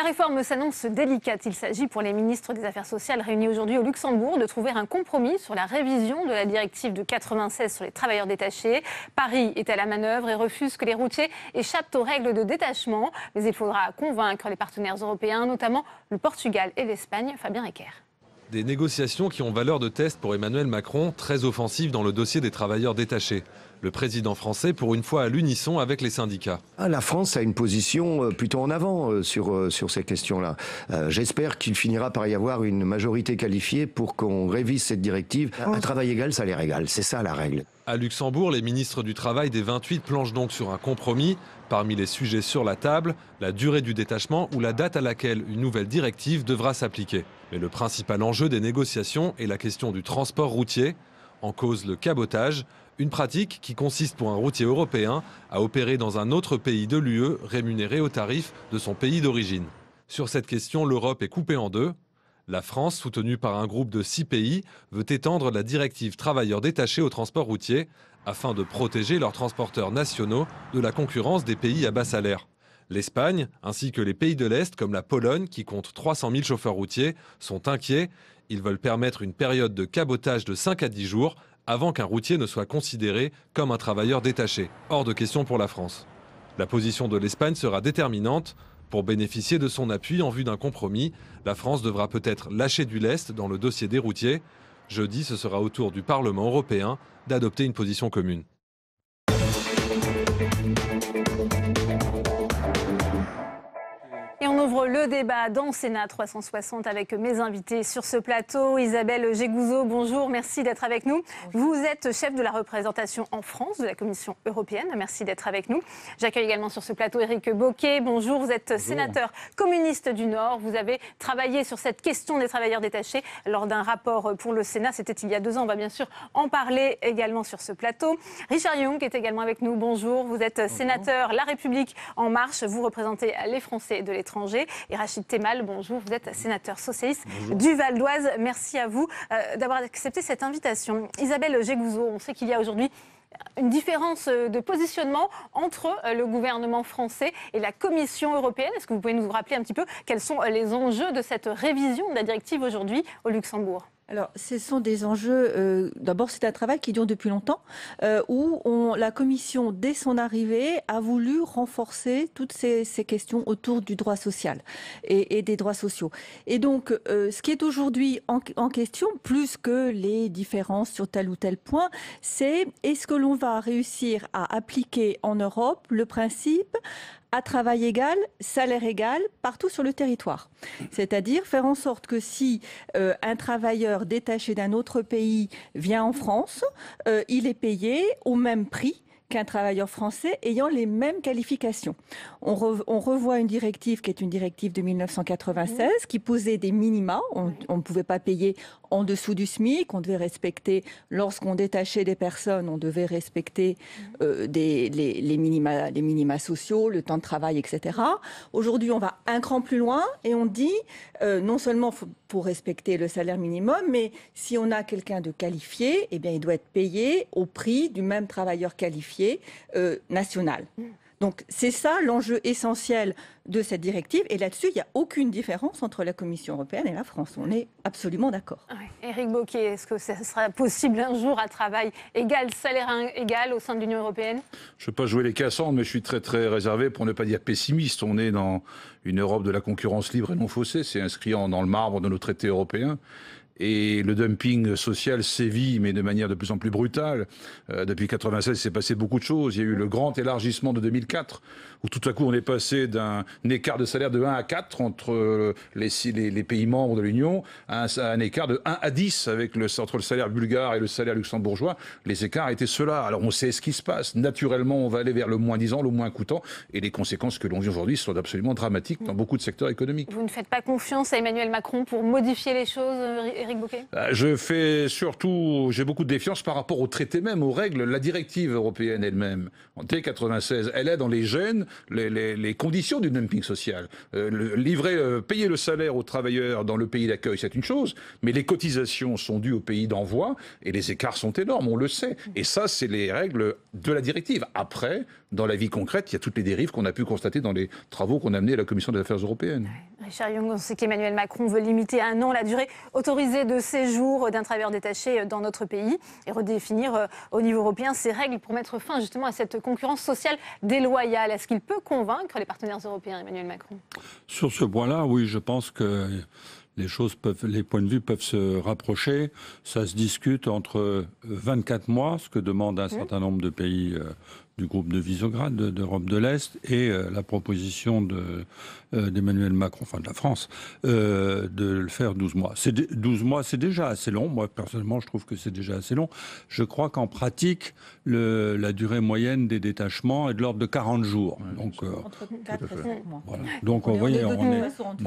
La réforme s'annonce délicate. Il s'agit pour les ministres des Affaires sociales réunis aujourd'hui au Luxembourg de trouver un compromis sur la révision de la directive de 96 sur les travailleurs détachés. Paris est à la manœuvre et refuse que les routiers échappent aux règles de détachement. Mais il faudra convaincre les partenaires européens, notamment le Portugal et l'Espagne. Fabien Ecker. Des négociations qui ont valeur de test pour Emmanuel Macron, très offensives dans le dossier des travailleurs détachés. Le président français, pour une fois à l'unisson avec les syndicats. La France a une position plutôt en avant sur ces questions-là. J'espère qu'il finira par y avoir une majorité qualifiée pour qu'on révise cette directive. À travail égal, salaire égal. C'est ça la règle. À Luxembourg, les ministres du Travail des 28 planchent donc sur un compromis. Parmi les sujets sur la table, la durée du détachement ou la date à laquelle une nouvelle directive devra s'appliquer. Mais le principal enjeu des négociations est la question du transport routier. En cause le cabotage, une pratique qui consiste pour un routier européen à opérer dans un autre pays de l'UE rémunéré au tarif de son pays d'origine. Sur cette question, l'Europe est coupée en deux. La France, soutenue par un groupe de 6 pays, veut étendre la directive travailleurs détachés au transport routier afin de protéger leurs transporteurs nationaux de la concurrence des pays à bas salaire. L'Espagne, ainsi que les pays de l'Est comme la Pologne, qui compte 300 000 chauffeurs routiers, sont inquiets. Ils veulent permettre une période de cabotage de 5 à 10 jours avant qu'un routier ne soit considéré comme un travailleur détaché. Hors de question pour la France. La position de l'Espagne sera déterminante. Pour bénéficier de son appui en vue d'un compromis, la France devra peut-être lâcher du lest dans le dossier des routiers. Jeudi, ce sera au tour du Parlement européen d'adopter une position commune. Et on ouvre le débat dans Sénat 360 avec mes invités sur ce plateau. Isabelle Gégouzeau, bonjour, merci d'être avec nous. Bonjour. Vous êtes chef de la représentation en France de la Commission européenne, merci d'être avec nous. J'accueille également sur ce plateau Éric Bocquet, bonjour, vous êtes sénateur communiste du Nord. Vous avez travaillé sur cette question des travailleurs détachés lors d'un rapport pour le Sénat, c'était il y a 2 ans, on va bien sûr en parler également sur ce plateau. Richard Yung est également avec nous, bonjour, vous êtes sénateur La République En Marche, vous représentez les Français de l'étranger. Et Rachid Temal, bonjour, vous êtes sénateur socialiste du Val d'Oise. Merci à vous d'avoir accepté cette invitation. Isabelle Gégouzeau, on sait qu'il y a aujourd'hui une différence de positionnement entre le gouvernement français et la Commission européenne. Est-ce que vous pouvez nous rappeler un petit peu quels sont les enjeux de cette révision de la directive aujourd'hui au Luxembourg ? Alors, ce sont des enjeux, d'abord c'est un travail qui dure depuis longtemps, où la Commission, dès son arrivée, a voulu renforcer toutes ces questions autour du droit social et des droits sociaux. Et donc, ce qui est aujourd'hui en question, plus que les différences sur tel ou tel point, c'est est-ce que l'on va réussir à appliquer en Europe le principe à travail égal, salaire égal, partout sur le territoire. C'est-à-dire faire en sorte que si un travailleur détaché d'un autre pays vient en France, il est payé au même prix qu'un travailleur français ayant les mêmes qualifications. On revoit une directive qui est une directive de 1996 qui posait des minima. On ne pouvait pas payer en dessous du SMIC. On devait respecter, lorsqu'on détachait des personnes, on devait respecter les minima sociaux, le temps de travail, etc. Aujourd'hui, on va un cran plus loin et on dit non seulement pour respecter le salaire minimum, mais si on a quelqu'un de qualifié, eh bien, il doit être payé au prix du même travailleur qualifié national. Donc c'est ça l'enjeu essentiel de cette directive. Et là-dessus, il n'y a aucune différence entre la Commission européenne et la France. On est absolument d'accord. Éric Bocquet, est-ce que ça sera possible un jour à travail égal, salaire égal au sein de l'Union européenne ? Je ne veux pas jouer les Cassandres, mais je suis très très réservé, pour ne pas dire pessimiste. On est dans une Europe de la concurrence libre et non faussée. C'est inscrit dans le marbre de nos traités européens. Et le dumping social sévit, mais de manière de plus en plus brutale. Depuis 1996, il s'est passé beaucoup de choses. Il y a eu le grand élargissement de 2004, où tout à coup on est passé d'un écart de salaire de 1 à 4 entre les pays membres de l'Union, à un écart de 1 à 10 entre le salaire bulgare et le salaire luxembourgeois. Les écarts étaient ceux-là. Alors on sait ce qui se passe. Naturellement, on va aller vers le moins disant, le moins coûtant. Et les conséquences que l'on vit aujourd'hui sont absolument dramatiques dans beaucoup de secteurs économiques. Vous ne faites pas confiance à Emmanuel Macron pour modifier les choses, Éric Bocquet? J'ai beaucoup de défiance par rapport au traité même, aux règles. La directive européenne elle-même, en T96, elle est dans les gènes, les conditions du dumping social. Payer le salaire aux travailleurs dans le pays d'accueil, c'est une chose, mais les cotisations sont dues au pays d'envoi et les écarts sont énormes, on le sait. Et ça, c'est les règles de la directive. Après, dans la vie concrète, il y a toutes les dérives qu'on a pu constater dans les travaux qu'on a menés à la Commission des Affaires européennes. Richard Yung, on sait qu'Emmanuel Macron veut limiter à 1 an la durée autorisée de séjour d'un travailleur détaché dans notre pays et redéfinir au niveau européen ces règles pour mettre fin justement à cette concurrence sociale déloyale. Est-ce qu'il peut convaincre les partenaires européens, Emmanuel Macron? Sur ce point-là, oui, je pense que les points de vue peuvent se rapprocher. Ça se discute entre 24 mois, ce que demande un certain nombre de pays du groupe de Visegrad, d'Europe de l'Est, et la proposition d'Emmanuel Macron, enfin de la France, de le faire 12 mois. 12 mois, c'est déjà assez long. Moi, personnellement, je trouve que c'est déjà assez long. Je crois qu'en pratique, la durée moyenne des détachements est de l'ordre de 40 jours. Donc, entre 4 et 5 mois. Voilà. Donc, vous voyez,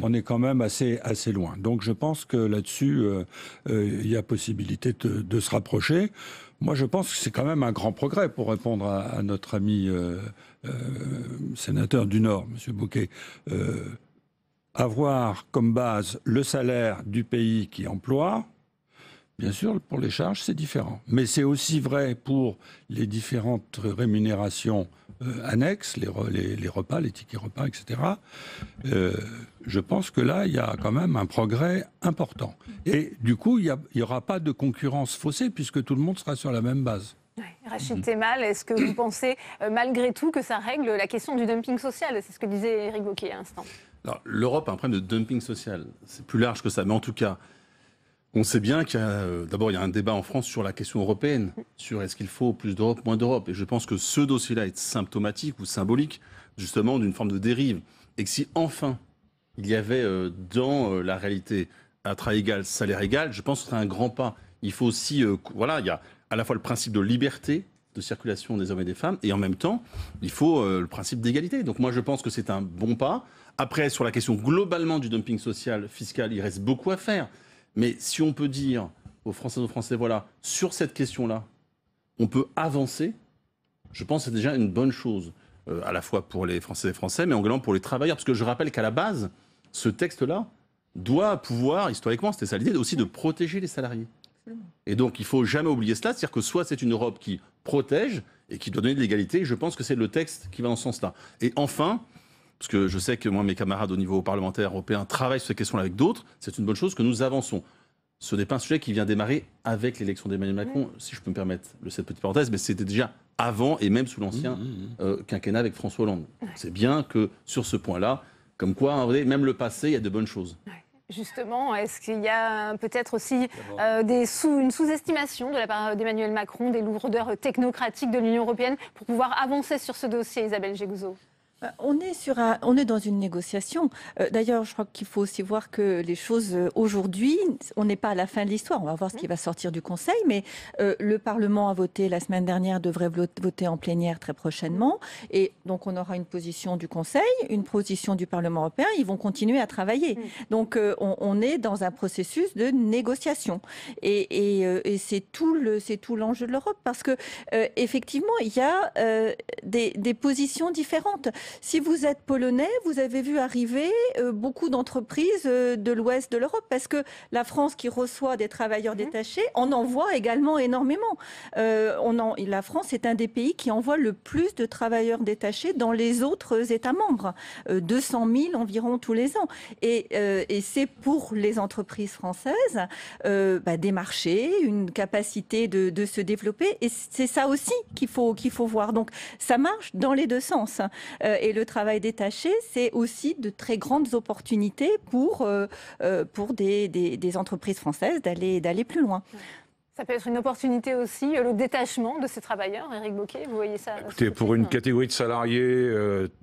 on est quand même assez loin. Donc, je pense que là-dessus, il y a possibilité de se rapprocher. Moi, je pense que c'est quand même un grand progrès pour répondre à notre ami sénateur du Nord, M. Bocquet. Avoir comme base le salaire du pays qui emploie, bien sûr, pour les charges, c'est différent. Mais c'est aussi vrai pour les différentes rémunérations annexes, les repas, les tickets repas, etc. Je pense que là, il y a quand même un progrès important. Et du coup, il n'y aura pas de concurrence faussée puisque tout le monde sera sur la même base. Ouais. Rachid Temal, est-ce que vous pensez malgré tout que ça règle la question du dumping social? C'est ce que disait Éric Bocquet à l'instant. L'Europe a un problème de dumping social. C'est plus large que ça. Mais en tout cas, on sait bien qu'il y a d'abord il y a un débat en France sur la question européenne, sur est-ce qu'il faut plus d'Europe, moins d'Europe. Et je pense que ce dossier-là est symptomatique ou symbolique justement d'une forme de dérive. Et que si enfin il y avait dans la réalité un travail égal, salaire égal, je pense que ce serait un grand pas. Il faut aussi, il y a à la fois le principe de liberté de circulation des hommes et des femmes, et en même temps, il faut le principe d'égalité. Donc moi, je pense que c'est un bon pas. Après, sur la question globalement du dumping social, fiscal, il reste beaucoup à faire. Mais si on peut dire aux Françaises et aux Français, voilà, sur cette question-là, on peut avancer, je pense que c'est déjà une bonne chose, à la fois pour les Français et les Français, mais en globalement pour les travailleurs. Parce que je rappelle qu'à la base, ce texte-là doit pouvoir, historiquement, c'était ça l'idée, aussi de protéger les salariés. Et donc, il ne faut jamais oublier cela, c'est-à-dire que soit c'est une Europe qui protège et qui doit donner de l'égalité, et je pense que c'est le texte qui va dans ce sens-là. Et enfin, parce que je sais que moi, mes camarades au niveau parlementaire européen travaillent sur ces questions-là avec d'autres, c'est une bonne chose que nous avançons. Ce n'est pas un sujet qui vient démarrer avec l'élection d'Emmanuel Macron, si je peux me permettre cette petite parenthèse, mais c'était déjà avant et même sous l'ancien quinquennat avec François Hollande. C'est bien que sur ce point-là, comme quoi, même le passé, il y a de bonnes choses. Justement, est-ce qu'il y a peut-être aussi une sous-estimation de la part d'Emmanuel Macron des lourdeurs technocratiques de l'Union européenne pour pouvoir avancer sur ce dossier, Isabelle Gégouzeau? On est dans une négociation. D'ailleurs, je crois qu'il faut aussi voir que les choses aujourd'hui, on n'est pas à la fin de l'histoire. On va voir ce qui va sortir du Conseil, mais le Parlement a voté la semaine dernière, devrait voter en plénière très prochainement. Et donc, on aura une position du Conseil, une position du Parlement européen. Ils vont continuer à travailler. Donc, on est dans un processus de négociation. Et c'est tout l'enjeu de l'Europe. Parce que, effectivement, il y a des positions différentes. Si vous êtes polonais, vous avez vu arriver beaucoup d'entreprises de l'ouest de l'Europe, parce que la France, qui reçoit des travailleurs détachés, en envoie également énormément. La France est un des pays qui envoie le plus de travailleurs détachés dans les autres États membres, 200 000 environ tous les ans. Et c'est pour les entreprises françaises des marchés, une capacité de se développer. Et c'est ça aussi qu'il faut voir. Donc ça marche dans les deux sens. Et le travail détaché, c'est aussi de très grandes opportunités pour des entreprises françaises d'aller plus loin. Ça peut être une opportunité aussi, le détachement de ces travailleurs, Éric Bocquet, vous voyez ça? Écoutez, pour une catégorie de salariés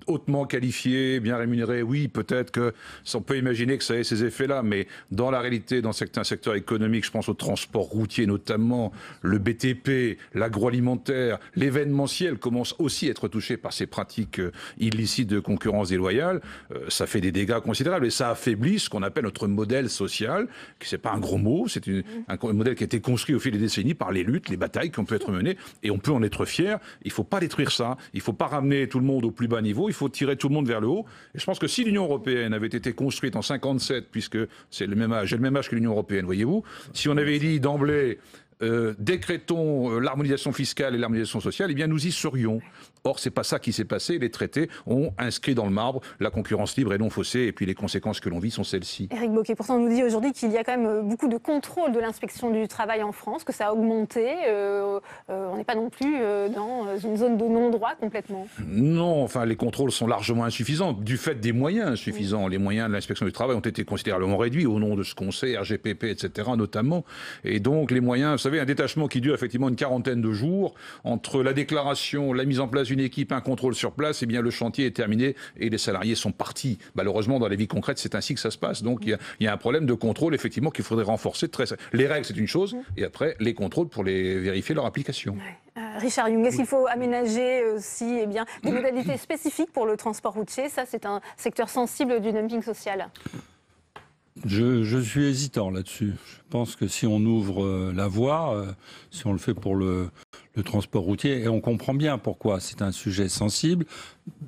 hautement qualifiés, bien rémunérés, oui, peut-être que on peut imaginer que ça ait ces effets-là, mais dans la réalité, dans certains secteurs économiques, je pense au transport routier notamment, le BTP, l'agroalimentaire, l'événementiel commence aussi à être touché par ces pratiques illicites de concurrence déloyale. Ça fait des dégâts considérables et ça affaiblit ce qu'on appelle notre modèle social, qui c'est pas un gros mot, c'est un modèle qui a été construit au fil des décennies par les luttes, les batailles qui ont pu être menées, et on peut en être fier. Il ne faut pas détruire ça, il ne faut pas ramener tout le monde au plus bas niveau, il faut tirer tout le monde vers le haut. Et je pense que si l'Union européenne avait été construite en 57, puisque c'est le même âge, j'ai le même âge que l'Union européenne, voyez-vous, si on avait dit d'emblée décrétons l'harmonisation fiscale et l'harmonisation sociale, eh bien nous y serions. Or, c'est pas ça qui s'est passé. Les traités ont inscrit dans le marbre la concurrence libre et non faussée, et puis les conséquences que l'on vit sont celles-ci. Éric Bocquet, pourtant on nous dit aujourd'hui qu'il y a quand même beaucoup de contrôle de l'inspection du travail en France, que ça a augmenté. On n'est pas non plus dans une zone de non-droit complètement. Non, enfin les contrôles sont largement insuffisants, du fait des moyens insuffisants. Les moyens de l'inspection du travail ont été considérablement réduits au nom de ce qu'on sait, RGPP, etc. notamment. Et donc les moyens, vous savez, un détachement qui dure effectivement une quarantaine de jours, entre la déclaration, la mise en place d'une équipe, un contrôle sur place, eh bien le chantier est terminé et les salariés sont partis. Malheureusement, dans la vie concrète, c'est ainsi que ça se passe. Donc il y a un problème de contrôle effectivement qu'il faudrait renforcer. Les règles, c'est une chose, et après les contrôles pour vérifier leur application. Ouais. Richard Yung, est-ce qu'il faut aménager aussi des modalités spécifiques pour le transport routier? Ça, c'est un secteur sensible du dumping social. Je suis hésitant là-dessus. Je pense que si on ouvre la voie, si on le fait pour le transport routier, et on comprend bien pourquoi c'est un sujet sensible,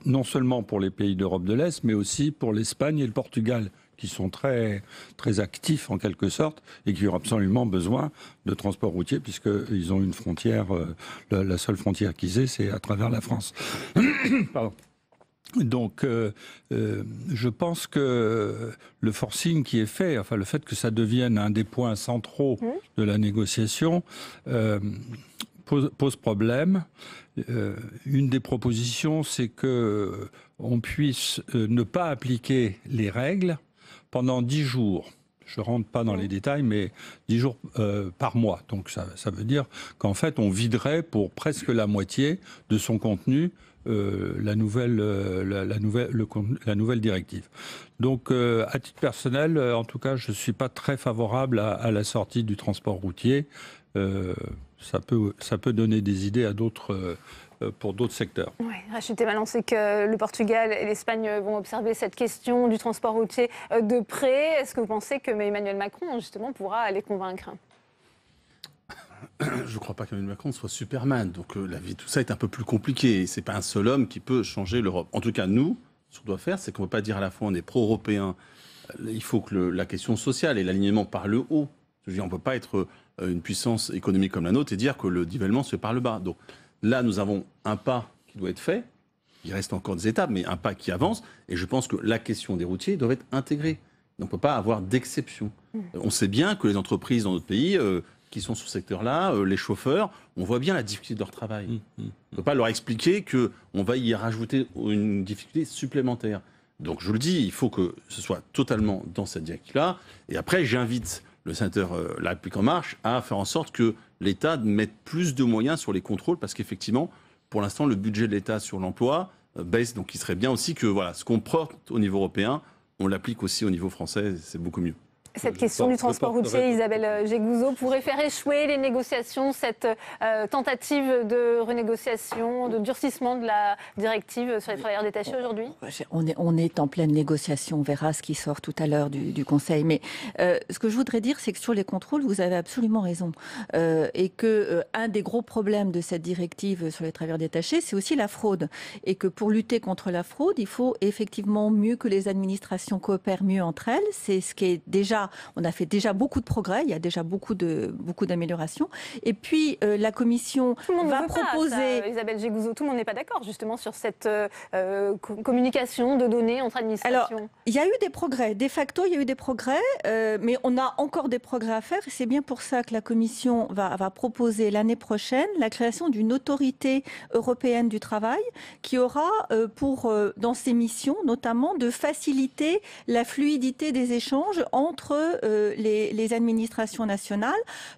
non seulement pour les pays d'Europe de l'Est, mais aussi pour l'Espagne et le Portugal, qui sont très, très actifs en quelque sorte, et qui ont absolument besoin de transport routier, puisqu'ils ont une frontière, la seule frontière qu'ils aient, c'est à travers la France. Pardon. Donc, je pense que le forcing qui est fait, enfin le fait que ça devienne un des points centraux de la négociation, pose problème. Une des propositions, c'est que on puisse ne pas appliquer les règles pendant 10 jours. Je ne rentre pas dans les détails, mais 10 jours par mois. Donc ça veut dire qu'en fait, on viderait pour presque la moitié de son contenu la nouvelle directive. Donc, à titre personnel, en tout cas, je ne suis pas très favorable à la sortie du transport routier. Ça peut donner des idées à d'autres, pour d'autres secteurs. Oui, Rachid Temal, on sait que le Portugal et l'Espagne vont observer cette question du transport routier de près. Est-ce que vous pensez que Emmanuel Macron, justement, pourra les convaincre ? Je ne crois pas qu'Emmanuel Macron soit Superman. Donc la vie, tout ça est un peu plus compliqué. Ce n'est pas un seul homme qui peut changer l'Europe. En tout cas, nous, ce qu'on doit faire, c'est qu'on ne peut pas dire à la fois on est pro-européen. Il faut que la question sociale et l'alignement par le haut. Je veux dire, on ne peut pas être une puissance économique comme la nôtre et dire que le nivellement se fait par le bas. Donc là, nous avons un pas qui doit être fait. Il reste encore des étapes, mais un pas qui avance. Et je pense que la question des routiers doit être intégrée. On ne peut pas avoir d'exception. On sait bien que les entreprises dans notre pays... qui sont sur ce secteur-là, les chauffeurs, on voit bien la difficulté de leur travail. On ne peut pas leur expliquer qu'on va y rajouter une difficulté supplémentaire. Donc je le dis, il faut que ce soit totalement dans cette directive-là. Et après, j'invite le sénateur La République En Marche à faire en sorte que l'État mette plus de moyens sur les contrôles, parce qu'effectivement, pour l'instant, le budget de l'État sur l'emploi baisse. Donc il serait bien aussi que ce qu'on porte au niveau européen, on l'applique aussi au niveau français, c'est beaucoup mieux. Cette question du transport routier, Isabelle Jégouzot, pourrait faire échouer les négociations, cette tentative de renégociation, de durcissement de la directive sur les travailleurs détachés aujourd'hui ? On est en pleine négociation, on verra ce qui sort tout à l'heure du Conseil. Mais ce que je voudrais dire, c'est que sur les contrôles, vous avez absolument raison. Et qu'un des gros problèmes de cette directive sur les travailleurs détachés, c'est aussi la fraude. Et que pour lutter contre la fraude, il faut effectivement mieux que les administrations coopèrent mieux entre elles. C'est ce qui est déjà... On a fait déjà beaucoup de progrès, il y a déjà beaucoup d'améliorations. Et puis, la Commission va proposer... Ça, Isabelle Jégouzot, tout le monde n'est pas d'accord, justement, sur cette communication de données entre administrations. Alors, il y a eu des progrès. De facto, il y a eu des progrès, mais on a encore des progrès à faire. Et c'est bien pour ça que la Commission va proposer l'année prochaine la création d'une autorité européenne du travail qui aura dans ses missions, notamment, de faciliter la fluidité des échanges entre entre les administrations nationales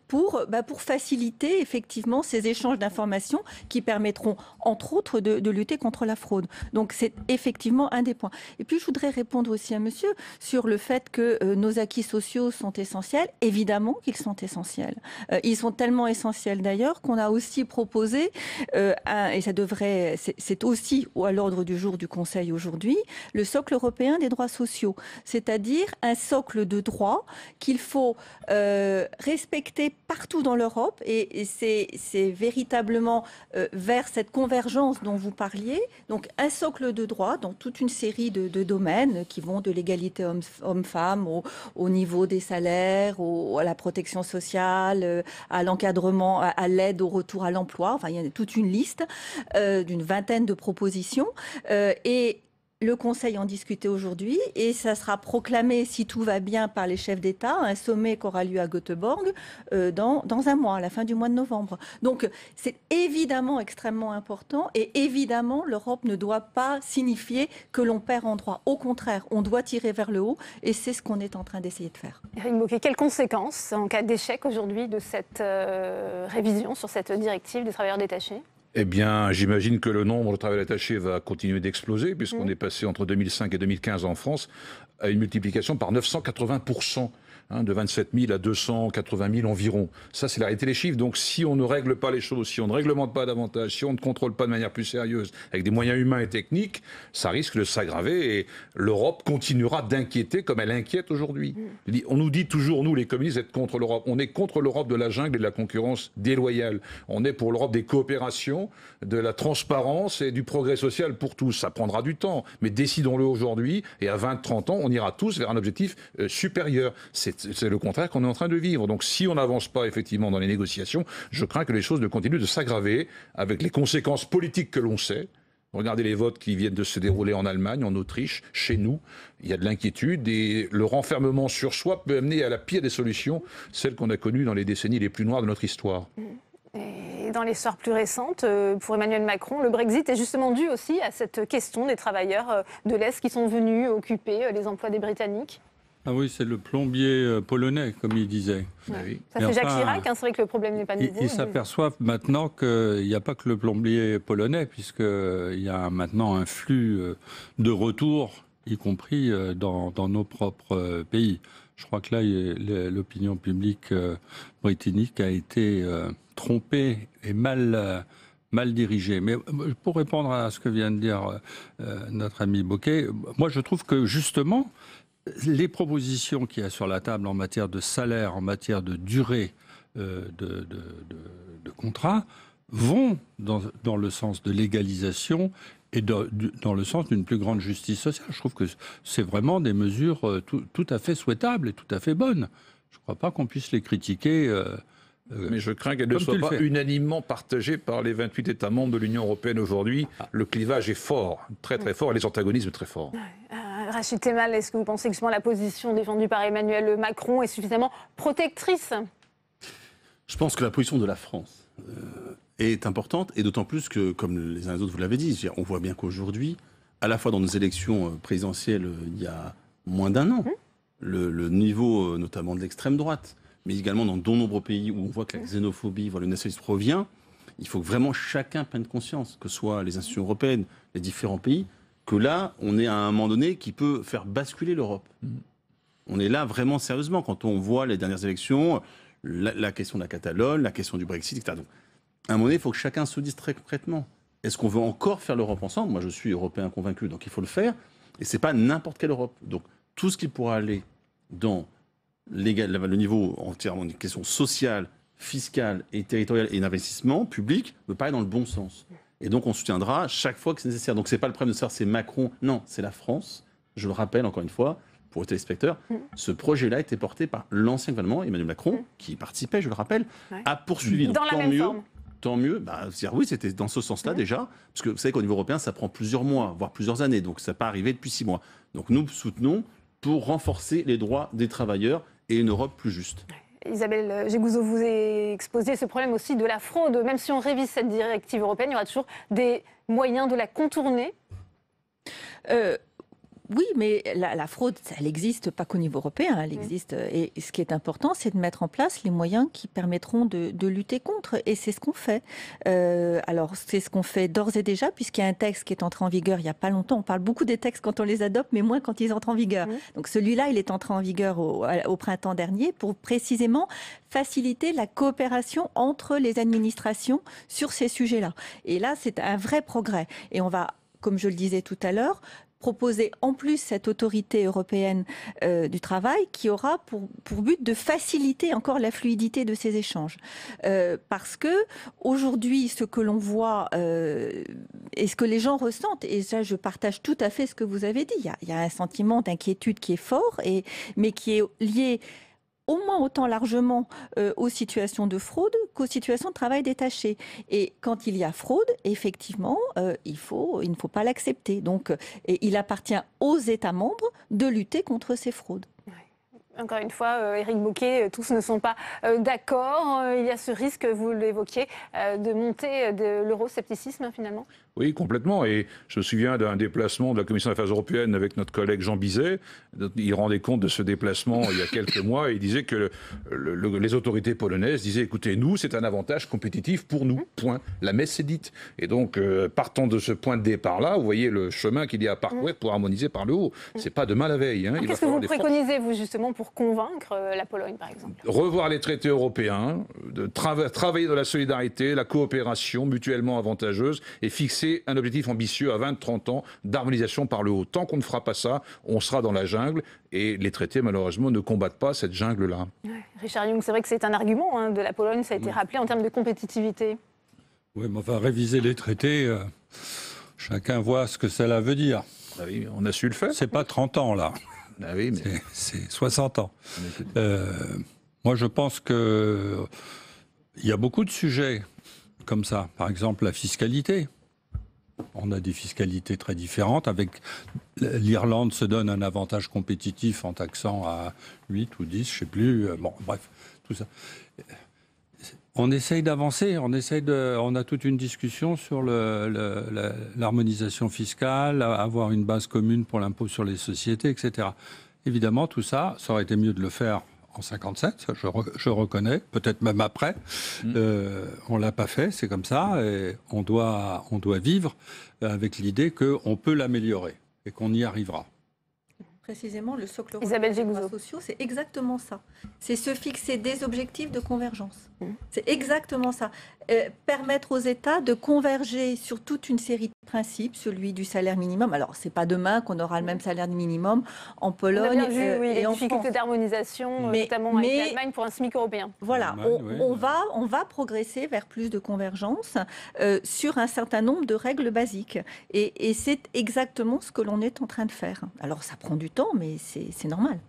pour faciliter effectivement ces échanges d'informations qui permettront, entre autres, de lutter contre la fraude. Donc c'est effectivement un des points. Et puis je voudrais répondre aussi à monsieur sur le fait que nos acquis sociaux sont essentiels. Évidemment qu'ils sont essentiels. Ils sont tellement essentiels d'ailleurs qu'on a aussi proposé, et ça devrait, c'est aussi à l'ordre du jour du Conseil aujourd'hui, le socle européen des droits sociaux, c'est-à-dire un socle de droits qu'il faut respecter partout dans l'Europe, et c'est véritablement vers cette convergence dont vous parliez, donc un socle de droits dans toute une série de domaines qui vont de l'égalité homme-femme au niveau des salaires, à la protection sociale, à l'encadrement, à l'aide au retour à l'emploi. Enfin, il y a toute une liste d'une vingtaine de propositions. Et le Conseil en discutait aujourd'hui et ça sera proclamé, si tout va bien, par les chefs d'État, un sommet qui aura lieu à Göteborg dans un mois, à la fin du mois de novembre. Donc c'est évidemment extrêmement important et évidemment l'Europe ne doit pas signifier que l'on perd en droit. Au contraire, on doit tirer vers le haut et c'est ce qu'on est en train d'essayer de faire. Éric Bocquet, quelles conséquences en cas d'échec aujourd'hui de cette révision sur cette directive des travailleurs détachés ? Eh bien, j'imagine que le nombre de travailleurs attachés va continuer d'exploser, puisqu'on est passé entre 2005 et 2015 en France à une multiplication par 980%. De 27 000 à 280 000 environ. Ça, c'est la réalité des chiffres. Donc, si on ne règle pas les choses, si on ne réglemente pas davantage, si on ne contrôle pas de manière plus sérieuse, avec des moyens humains et techniques, ça risque de s'aggraver et l'Europe continuera d'inquiéter comme elle inquiète aujourd'hui. On nous dit toujours, nous, les communistes, être contre l'Europe. On est contre l'Europe de la jungle et de la concurrence déloyale. On est pour l'Europe des coopérations, de la transparence et du progrès social pour tous. Ça prendra du temps, mais décidons-le aujourd'hui et à 20-30 ans, on ira tous vers un objectif supérieur. C'est le contraire qu'on est en train de vivre. Donc si on n'avance pas effectivement dans les négociations, je crains que les choses ne continuent de s'aggraver avec les conséquences politiques que l'on sait. Regardez les votes qui viennent de se dérouler en Allemagne, en Autriche, chez nous. Il y a de l'inquiétude et le renfermement sur soi peut amener à la pire des solutions, celle qu'on a connue dans les décennies les plus noires de notre histoire. Et dans l'histoire plus récente, pour Emmanuel Macron, le Brexit est justement dû aussi à cette question des travailleurs de l'Est qui sont venus occuper les emplois des Britanniques. Ah oui, c'est le plombier polonais, comme il disait. Ouais. Ça, c'est Jacques Chirac, c'est vrai que le problème n'est pas nouveau. Ils s'aperçoivent maintenant qu'il n'y a pas que le plombier polonais, puisqu'il y a maintenant un flux de retour, y compris dans nos propres pays. Je crois que là, l'opinion publique britannique a été trompée et mal dirigée. Mais pour répondre à ce que vient de dire notre ami Bocquet, moi je trouve que justement, les propositions qu'il y a sur la table en matière de salaire, en matière de durée de contrat, vont dans le sens de l'égalisation et dans le sens d'une plus grande justice sociale. Je trouve que c'est vraiment des mesures tout à fait souhaitables et tout à fait bonnes. Je ne crois pas qu'on puisse les critiquer. Mais je crains qu'elles ne soient pas unanimement partagées par les 28 États membres de l'Union européenne aujourd'hui. Le clivage est fort, très très fort, et les antagonismes très forts. Rachid Temal, est-ce que vous pensez que justement la position défendue par Emmanuel Macron est suffisamment protectrice ? Je pense que la position de la France est importante, et d'autant plus que, comme les uns et les autres vous l'avez dit, on voit bien qu'aujourd'hui, à la fois dans nos élections présidentielles il y a moins d'un an, le niveau notamment de l'extrême droite, mais également dans de nombreux pays où on voit que la xénophobie, voire le nationalisme revient, il faut que vraiment chacun prenne conscience, que ce soit les institutions européennes, les différents pays, que là, on est à un moment donné qui peut faire basculer l'Europe. On est là vraiment sérieusement, quand on voit les dernières élections, la question de la Catalogne, la question du Brexit, etc. Donc, à un moment donné, il faut que chacun se dise très concrètement, est-ce qu'on veut encore faire l'Europe ensemble ? Moi, je suis européen convaincu, donc il faut le faire, et ce n'est pas n'importe quelle Europe. Donc, tout ce qui pourra aller dans le niveau en termes de questions sociales, fiscales et territoriales et d'investissement public me paraît dans le bon sens. Et donc on soutiendra chaque fois que c'est nécessaire. Donc c'est pas le problème de savoir c'est Macron, non, c'est la France. Je le rappelle encore une fois, pour les téléspectateurs, ce projet-là a été porté par l'ancien gouvernement, Emmanuel Macron, qui y participait, je le rappelle, a poursuivi. Donc, dans la même forme. Tant mieux. Oui, c'était dans ce sens-là déjà, parce que vous savez qu'au niveau européen, ça prend plusieurs mois, voire plusieurs années, donc ça n'a pas arrivé depuis 6 mois. Donc nous soutenons pour renforcer les droits des travailleurs et une Europe plus juste. Isabelle Jégouzot, vous exposez ce problème aussi de la fraude. Même si on révise cette directive européenne, il y aura toujours des moyens de la contourner. Oui, mais la fraude, elle existe pas qu'au niveau européen, elle existe. Et ce qui est important, c'est de mettre en place les moyens qui permettront de lutter contre. Et c'est ce qu'on fait. Alors, c'est ce qu'on fait d'ores et déjà, puisqu'il y a un texte qui est entré en vigueur il n'y a pas longtemps. On parle beaucoup des textes quand on les adopte, mais moins quand ils entrent en vigueur. Donc celui-là, il est entré en vigueur au printemps dernier pour précisément faciliter la coopération entre les administrations sur ces sujets-là. Et là, c'est un vrai progrès. Et on va, comme je le disais tout à l'heure, proposer en plus cette autorité européenne du travail qui aura pour but de faciliter encore la fluidité de ces échanges. Parce que aujourd'hui, ce que l'on voit et ce que les gens ressentent, et ça je partage tout à fait ce que vous avez dit, il y a un sentiment d'inquiétude qui est fort, mais qui est lié au moins autant largement aux situations de fraude qu'aux situations de travail détaché. Et quand il y a fraude, effectivement, il ne faut pas l'accepter. Donc, il appartient aux États membres de lutter contre ces fraudes. Encore une fois, Éric Bocquet, tous ne sont pas d'accord. Il y a ce risque, vous l'évoquiez, de montée de l'euroscepticisme finalement. Oui, complètement. Et je me souviens d'un déplacement de la Commission des Affaires européennes avec notre collègue Jean Bizet. Il rendait compte de ce déplacement il y a quelques mois et il disait que les autorités polonaises disaient « Écoutez, nous, c'est un avantage compétitif pour nous, point. La messe est dite. » Et donc, partant de ce point de départ-là, vous voyez le chemin qu'il y a à parcourir pour harmoniser par le haut. C'est pas demain la veille. Hein. Qu'est-ce que vous préconisez, vous, justement, pour convaincre la Pologne, par exemple? Revoir les traités européens, travailler dans la solidarité, la coopération mutuellement avantageuse et fixer un objectif ambitieux à 20-30 ans d'harmonisation par le haut. Tant qu'on ne fera pas ça, on sera dans la jungle et les traités, malheureusement, ne combattent pas cette jungle-là. Richard Yung, c'est vrai que c'est un argument de la Pologne, ça a été rappelé en termes de compétitivité. Oui, mais enfin, réviser les traités, chacun voit ce que cela veut dire. Ah oui, on a su le faire. C'est pas 30 ans, là. Ah oui, mais... C'est 60 ans. Moi, je pense qu'il y a beaucoup de sujets comme ça. Par exemple, la fiscalité. On a des fiscalités très différentes. L'Irlande se donne un avantage compétitif en taxant à 8 ou 10, je ne sais plus. Bon, bref, tout ça. On essaye d'avancer, on a toute une discussion sur l'harmonisation fiscale, avoir une base commune pour l'impôt sur les sociétés, etc. Évidemment, tout ça, ça aurait été mieux de le faire en 57, je reconnais, peut-être même après. On ne l'a pas fait, c'est comme ça, et on doit vivre avec l'idée qu'on peut l'améliorer et qu'on y arrivera. Précisément, le socle européen des droits sociaux, c'est exactement ça. C'est se fixer des objectifs de convergence. C'est exactement ça. Permettre aux États de converger sur toute une série de principes, celui du salaire minimum. Alors, c'est pas demain qu'on aura le même salaire minimum en Pologne on a bien vu, et en France. Les difficultés d'harmonisation, notamment avec l'Allemagne pour un SMIC européen. Voilà, on va progresser vers plus de convergence sur un certain nombre de règles basiques. Et c'est exactement ce que l'on est en train de faire. Alors, ça prend du temps, mais c'est normal.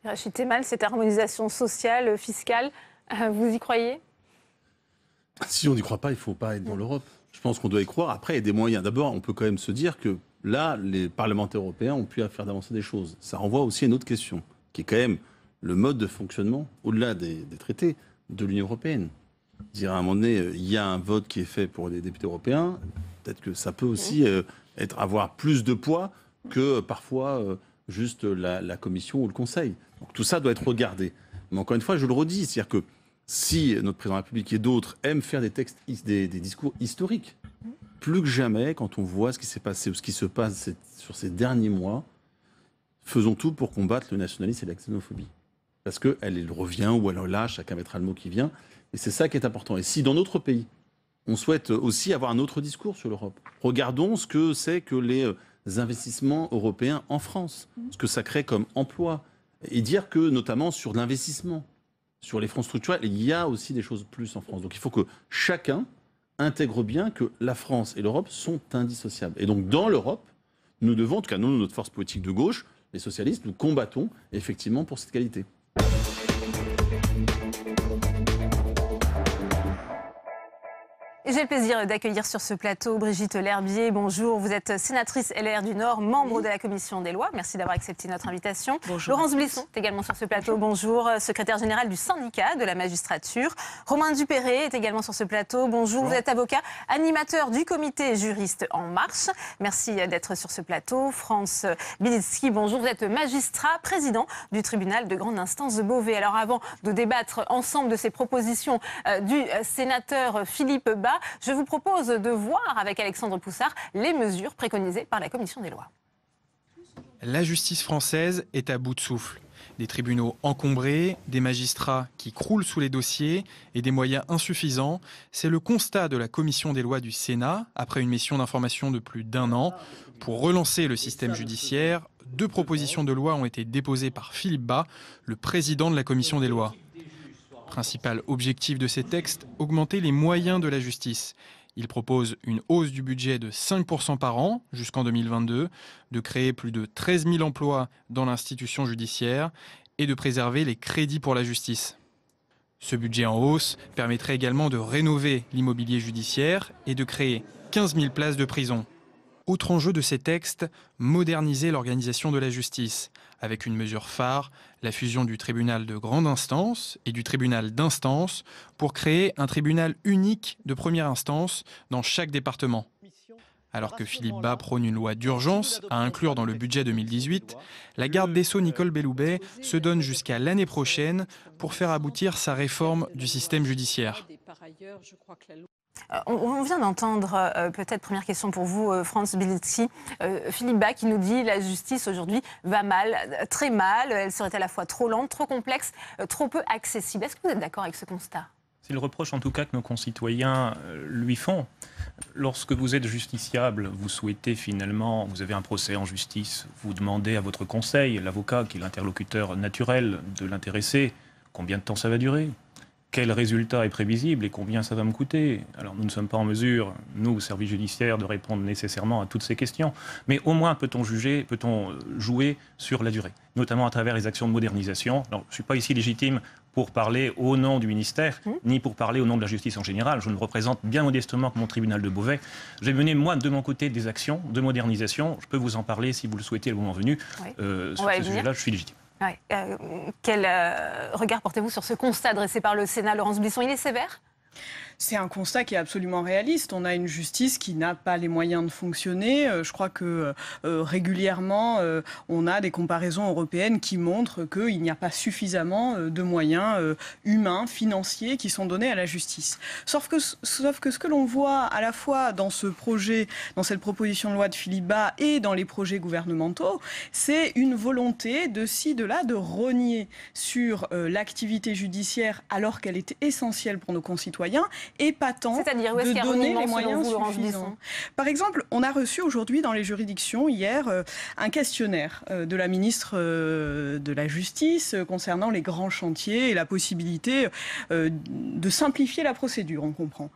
Rachid Temal, cette harmonisation sociale, fiscale, vous y croyez? Si on n'y croit pas, il ne faut pas être dans l'Europe. Je pense qu'on doit y croire. Après, il y a des moyens. D'abord, on peut quand même se dire que là, les parlementaires européens ont pu faire avancer des choses. Ça renvoie aussi à une autre question, qui est quand même le mode de fonctionnement, au-delà des traités, de l'Union européenne. Dire à un moment donné, il y a un vote qui est fait pour les députés européens, peut-être que ça peut aussi avoir plus de poids que parfois juste la Commission ou le Conseil. Donc, tout ça doit être regardé. Mais encore une fois, je le redis, c'est-à-dire que si notre président de la République et d'autres aiment faire des discours historiques, plus que jamais, quand on voit ce qui s'est passé ou ce qui se passe sur ces derniers mois, faisons tout pour combattre le nationalisme et la xénophobie. Parce qu'elle revient ou elle relâche, chacun mettra le mot qui vient. Et c'est ça qui est important. Et si dans notre pays, on souhaite aussi avoir un autre discours sur l'Europe, regardons ce que c'est que les investissements européens en France, ce que ça crée comme emploi, et dire que, notamment sur l'investissement, sur les fonds structurels, il y a aussi des choses plus en France. Donc il faut que chacun intègre bien que la France et l'Europe sont indissociables. Et donc dans l'Europe, nous devons, en tout cas nous, notre force politique de gauche, les socialistes, nous combattons effectivement pour cette qualité. Et j'ai le plaisir d'accueillir sur ce plateau Brigitte Lherbier. Bonjour, vous êtes sénatrice LR du Nord, membre de la Commission des lois. Merci d'avoir accepté notre invitation. Bonjour. Laurence Blisson est également sur ce plateau. Bonjour, secrétaire général du syndicat de la magistrature. Romain Dupéré est également sur ce plateau. Bonjour, vous êtes avocat, animateur du comité juriste En Marche. Merci d'être sur ce plateau. France Bilitsky, bonjour, vous êtes magistrat, président du tribunal de grande instance de Beauvais. Alors avant de débattre ensemble de ces propositions du sénateur Philippe Bas, je vous propose de voir avec Alexandre Poussard les mesures préconisées par la Commission des lois. La justice française est à bout de souffle. Des tribunaux encombrés, des magistrats qui croulent sous les dossiers et des moyens insuffisants. C'est le constat de la Commission des lois du Sénat après une mission d'information de plus d'1 an. Pour relancer le système judiciaire, 2 propositions de loi ont été déposées par Philippe Bas, le président de la Commission des lois. Principal objectif de ces textes, augmenter les moyens de la justice. Il propose une hausse du budget de 5% par an jusqu'en 2022, de créer plus de 13 000 emplois dans l'institution judiciaire et de préserver les crédits pour la justice. Ce budget en hausse permettrait également de rénover l'immobilier judiciaire et de créer 15 000 places de prison. Autre enjeu de ces textes, moderniser l'organisation de la justice, avec une mesure phare, la fusion du tribunal de grande instance et du tribunal d'instance pour créer un tribunal unique de première instance dans chaque département. Alors que Philippe Bas prône une loi d'urgence à inclure dans le budget 2018, la garde des Sceaux Nicole Belloubet se donne jusqu'à l'année prochaine pour faire aboutir sa réforme du système judiciaire. On vient d'entendre, peut-être première question pour vous, France Bilitsky, Philippe Bas qui nous dit la justice aujourd'hui va mal, très mal, elle serait à la fois trop lente, trop complexe, trop peu accessible. Est-ce que vous êtes d'accord avec ce constat ? C'est le reproche en tout cas que nos concitoyens lui font. Lorsque vous êtes justiciable, vous souhaitez finalement, vous avez un procès en justice, vous demandez à votre conseil, l'avocat qui est l'interlocuteur naturel de l'intéressé, combien de temps ça va durer ? Quel résultat est prévisible et combien ça va me coûter? Alors nous ne sommes pas en mesure, nous, au service judiciaire, de répondre nécessairement à toutes ces questions. Mais au moins peut-on jouer sur la durée, notamment à travers les actions de modernisation. Alors, je ne suis pas ici légitime pour parler au nom du ministère, ni pour parler au nom de la justice en général. Je ne représente bien modestement que mon tribunal de Beauvais. J'ai mené, moi, de mon côté, des actions de modernisation. Je peux vous en parler si vous le souhaitez le moment venu. Oui. Sur ce sujet-là, je suis légitime. Ouais. Quel regard portez-vous sur ce constat dressé par le Sénat, Laurence Blisson? Il est sévère ? C'est un constat qui est absolument réaliste. On a une justice qui n'a pas les moyens de fonctionner. Je crois que régulièrement, on a des comparaisons européennes qui montrent qu'il n'y a pas suffisamment de moyens humains, financiers qui sont donnés à la justice. Sauf que ce que l'on voit à la fois dans ce projet, dans cette proposition de loi de Philippe Bas et dans les projets gouvernementaux, c'est une volonté de ci, de là, de rogner sur l'activité judiciaire alors qu'elle est essentielle pour nos concitoyens, et pas tant de donner les moyens suffisants. Par exemple, on a reçu aujourd'hui dans les juridictions hier un questionnaire de la ministre de la Justice concernant les grands chantiers et la possibilité de simplifier la procédure, on comprend.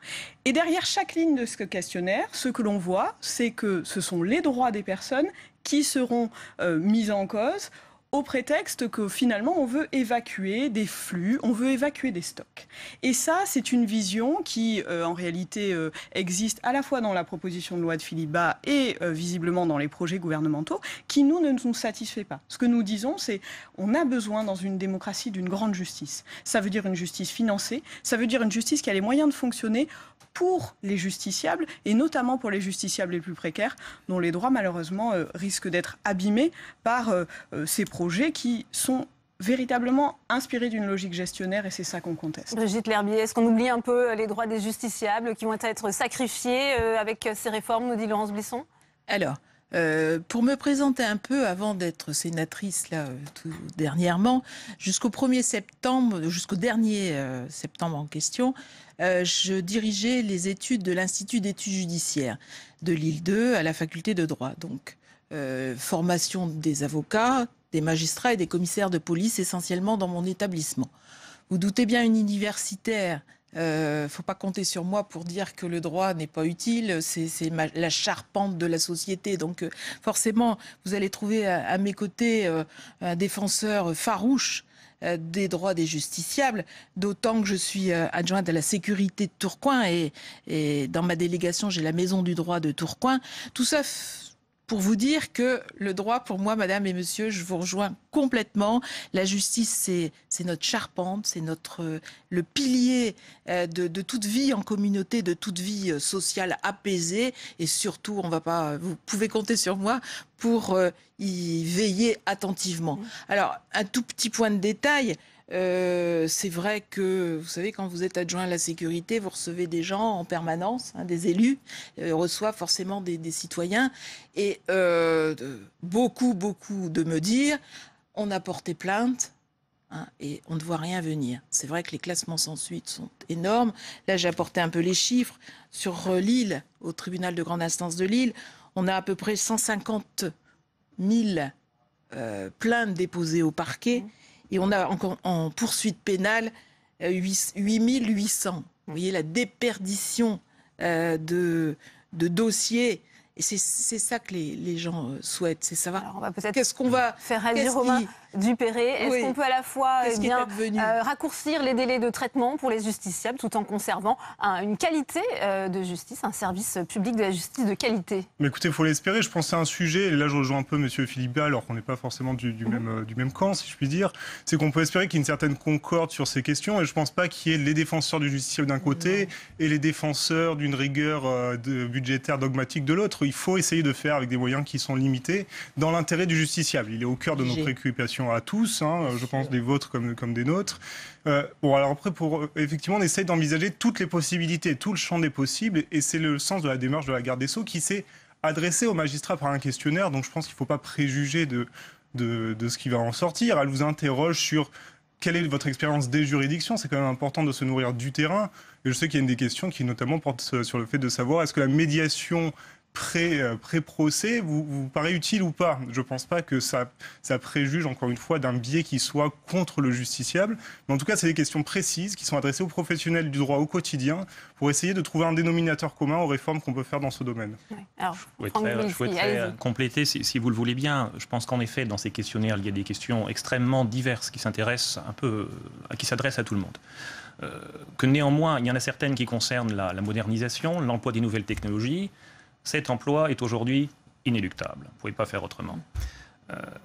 Et derrière chaque ligne de ce questionnaire, ce que l'on voit, c'est que ce sont les droits des personnes qui seront mis en cause au prétexte que finalement on veut évacuer des flux, on veut évacuer des stocks. Et ça, c'est une vision qui en réalité existe à la fois dans la proposition de loi de Philippe Bas et visiblement dans les projets gouvernementaux, qui ne nous satisfait pas. Ce que nous disons, c'est on a besoin dans une démocratie d'une grande justice. Ça veut dire une justice financée, ça veut dire une justice qui a les moyens de fonctionner pour les justiciables, et notamment pour les justiciables les plus précaires, dont les droits malheureusement risquent d'être abîmés par ces projets qui sont véritablement inspirés d'une logique gestionnaire, et c'est ça qu'on conteste. Brigitte Lherbier, est-ce qu'on oublie un peu les droits des justiciables qui vont être sacrifiés avec ces réformes, nous dit Laurence Blisson? Alors, pour me présenter un peu, avant d'être sénatrice là, tout dernièrement, jusqu'au 1er septembre, jusqu'au dernier septembre en question, je dirigeais les études de l'Institut d'études judiciaires de Lille 2 à la faculté de droit. Donc, formation des avocats, des magistrats et des commissaires de police essentiellement dans mon établissement. Vous doutez bien, une universitaire, faut pas compter sur moi pour dire que le droit n'est pas utile, c'est la charpente de la société. Donc forcément, vous allez trouver à mes côtés un défenseur farouche des droits des justiciables, d'autant que je suis adjointe à la sécurité de Tourcoing et dans ma délégation, j'ai la Maison du droit de Tourcoing. Tout ça pour vous dire que le droit, pour moi, madame et monsieur, je vous rejoins complètement. La justice, c'est notre charpente, c'est le pilier de toute vie en communauté, de toute vie sociale apaisée. Et surtout, vous pouvez compter sur moi pour y veiller attentivement. Alors, un tout petit point de détail. C'est vrai que, vous savez, quand vous êtes adjoint à la sécurité, vous recevez des gens en permanence, des élus, reçoivent forcément des citoyens. Et beaucoup de me dire, on a porté plainte et on ne voit rien venir. C'est vrai que les classements sans suite sont énormes. Là, j'ai apporté un peu les chiffres. Sur Lille, au tribunal de grande instance de Lille, on a à peu près 150 000 plaintes déposées au parquet. Et on a encore en poursuite pénale 8800. Vous voyez la déperdition de dossiers. Et c'est ça que les gens souhaitent, c'est savoir. Alors on va peut-être qu'est-ce qu'on va faire réagir Romain Dupéré. Est-ce qu'on peut à la fois raccourcir les délais de traitement pour les justiciables tout en conservant une qualité de justice, un service public de la justice de qualité? Mais écoutez, il faut l'espérer. Je pense que c'est un sujet, et là je rejoins un peu M. Philippe, alors qu'on n'est pas forcément du même camp, si je puis dire, c'est qu'on peut espérer qu'il y ait une certaine concorde sur ces questions, et je ne pense pas qu'il y ait les défenseurs du justiciable d'un côté et les défenseurs d'une rigueur budgétaire dogmatique de l'autre. Il faut essayer de faire avec des moyens qui sont limités dans l'intérêt du justiciable. Il est au cœur de nos préoccupations à tous, je pense des vôtres comme des nôtres. Bon, alors après, effectivement, on essaye d'envisager toutes les possibilités, tout le champ des possibles, et c'est le sens de la démarche de la garde des Sceaux qui s'est adressée aux magistrats par un questionnaire, donc je pense qu'il ne faut pas préjuger de ce qui va en sortir. Elle vous interroge sur quelle est votre expérience des juridictions. C'est quand même important de se nourrir du terrain, et je sais qu'il y a des questions qui notamment portent sur le fait de savoir est-ce que la médiation pré-procès vous paraît utile ou pas. Je ne pense pas que ça préjuge, encore une fois, d'un biais qui soit contre le justiciable. Mais en tout cas, c'est des questions précises qui sont adressées aux professionnels du droit au quotidien pour essayer de trouver un dénominateur commun aux réformes qu'on peut faire dans ce domaine. Alors, je souhaiterais compléter, si vous le voulez bien. Je pense qu'en effet, dans ces questionnaires, il y a des questions extrêmement diverses qui s'adressent à tout le monde. Que néanmoins, il y en a certaines qui concernent la modernisation, l'emploi des nouvelles technologies. Cet emploi est aujourd'hui inéluctable. Vous ne pouvez pas faire autrement.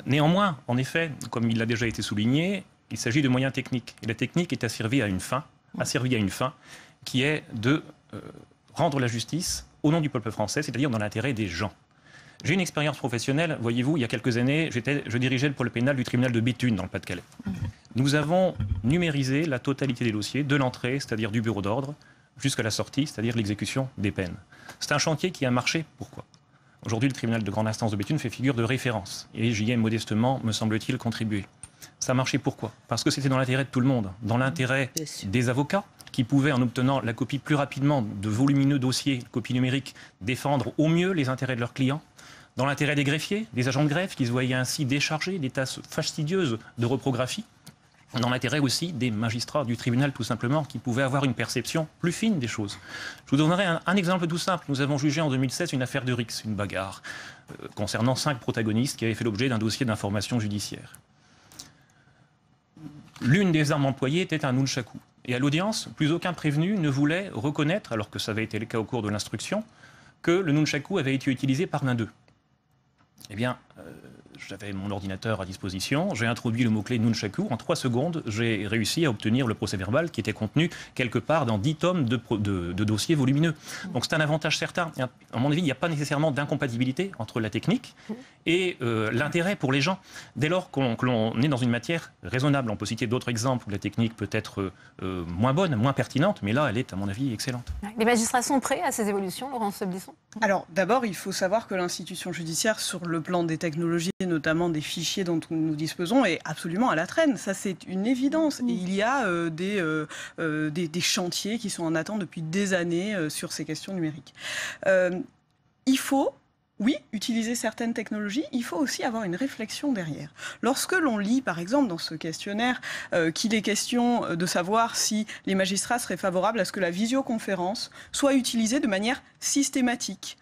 Néanmoins, en effet, comme il a déjà été souligné, il s'agit de moyens techniques. Et la technique est asservie à une fin, qui est de rendre la justice au nom du peuple français, c'est-à-dire dans l'intérêt des gens. J'ai une expérience professionnelle. Voyez-vous, il y a quelques années, je dirigeais le pôle pénal du tribunal de Béthune, dans le Pas-de-Calais. Nous avons numérisé la totalité des dossiers, de l'entrée, c'est-à-dire du bureau d'ordre, jusqu'à la sortie, c'est-à-dire l'exécution des peines. C'est un chantier qui a marché. Pourquoi ? Aujourd'hui, le tribunal de grande instance de Béthune fait figure de référence. Et j'y ai modestement, me semble-t-il, contribué. Ça a marché pourquoi ? Parce que c'était dans l'intérêt de tout le monde. Dans l'intérêt des avocats, qui pouvaient, en obtenant la copie plus rapidement de volumineux dossiers, copie numérique, défendre au mieux les intérêts de leurs clients. Dans l'intérêt des greffiers, des agents de greffe, qui se voyaient ainsi décharger des tâches fastidieuses de reprographie. Dans l'intérêt aussi des magistrats du tribunal, tout simplement, qui pouvaient avoir une perception plus fine des choses. Je vous donnerai un exemple tout simple. Nous avons jugé en 2016 une affaire de Rix, une bagarre, concernant 5 protagonistes qui avaient fait l'objet d'un dossier d'information judiciaire. L'une des armes employées était un nunchaku. Et à l'audience, plus aucun prévenu ne voulait reconnaître, alors que ça avait été le cas au cours de l'instruction, que le nunchaku avait été utilisé par l'un d'eux. Eh bien, j'avais mon ordinateur à disposition, j'ai introduit le mot-clé nunchaku. En 3 secondes, j'ai réussi à obtenir le procès-verbal qui était contenu quelque part dans 10 tomes de dossiers volumineux. Donc c'est un avantage certain. À mon avis, il n'y a pas nécessairement d'incompatibilité entre la technique et l'intérêt pour les gens. Dès lors qu'on est dans une matière raisonnable, on peut citer d'autres exemples où la technique peut être moins bonne, moins pertinente, mais là, elle est, à mon avis, excellente. Les magistrats sont prêts à ces évolutions, Laurence Seblisson ? Alors, d'abord, il faut savoir que l'institution judiciaire, sur le plan des technologies, notamment des fichiers dont nous disposons, est absolument à la traîne. Ça, c'est une évidence. Et il y a des chantiers qui sont en attente depuis des années sur ces questions numériques. Il faut... Oui, utiliser certaines technologies, il faut aussi avoir une réflexion derrière. Lorsque l'on lit, par exemple, dans ce questionnaire, qu'il est question de savoir si les magistrats seraient favorables à ce que la visioconférence soit utilisée de manière systématique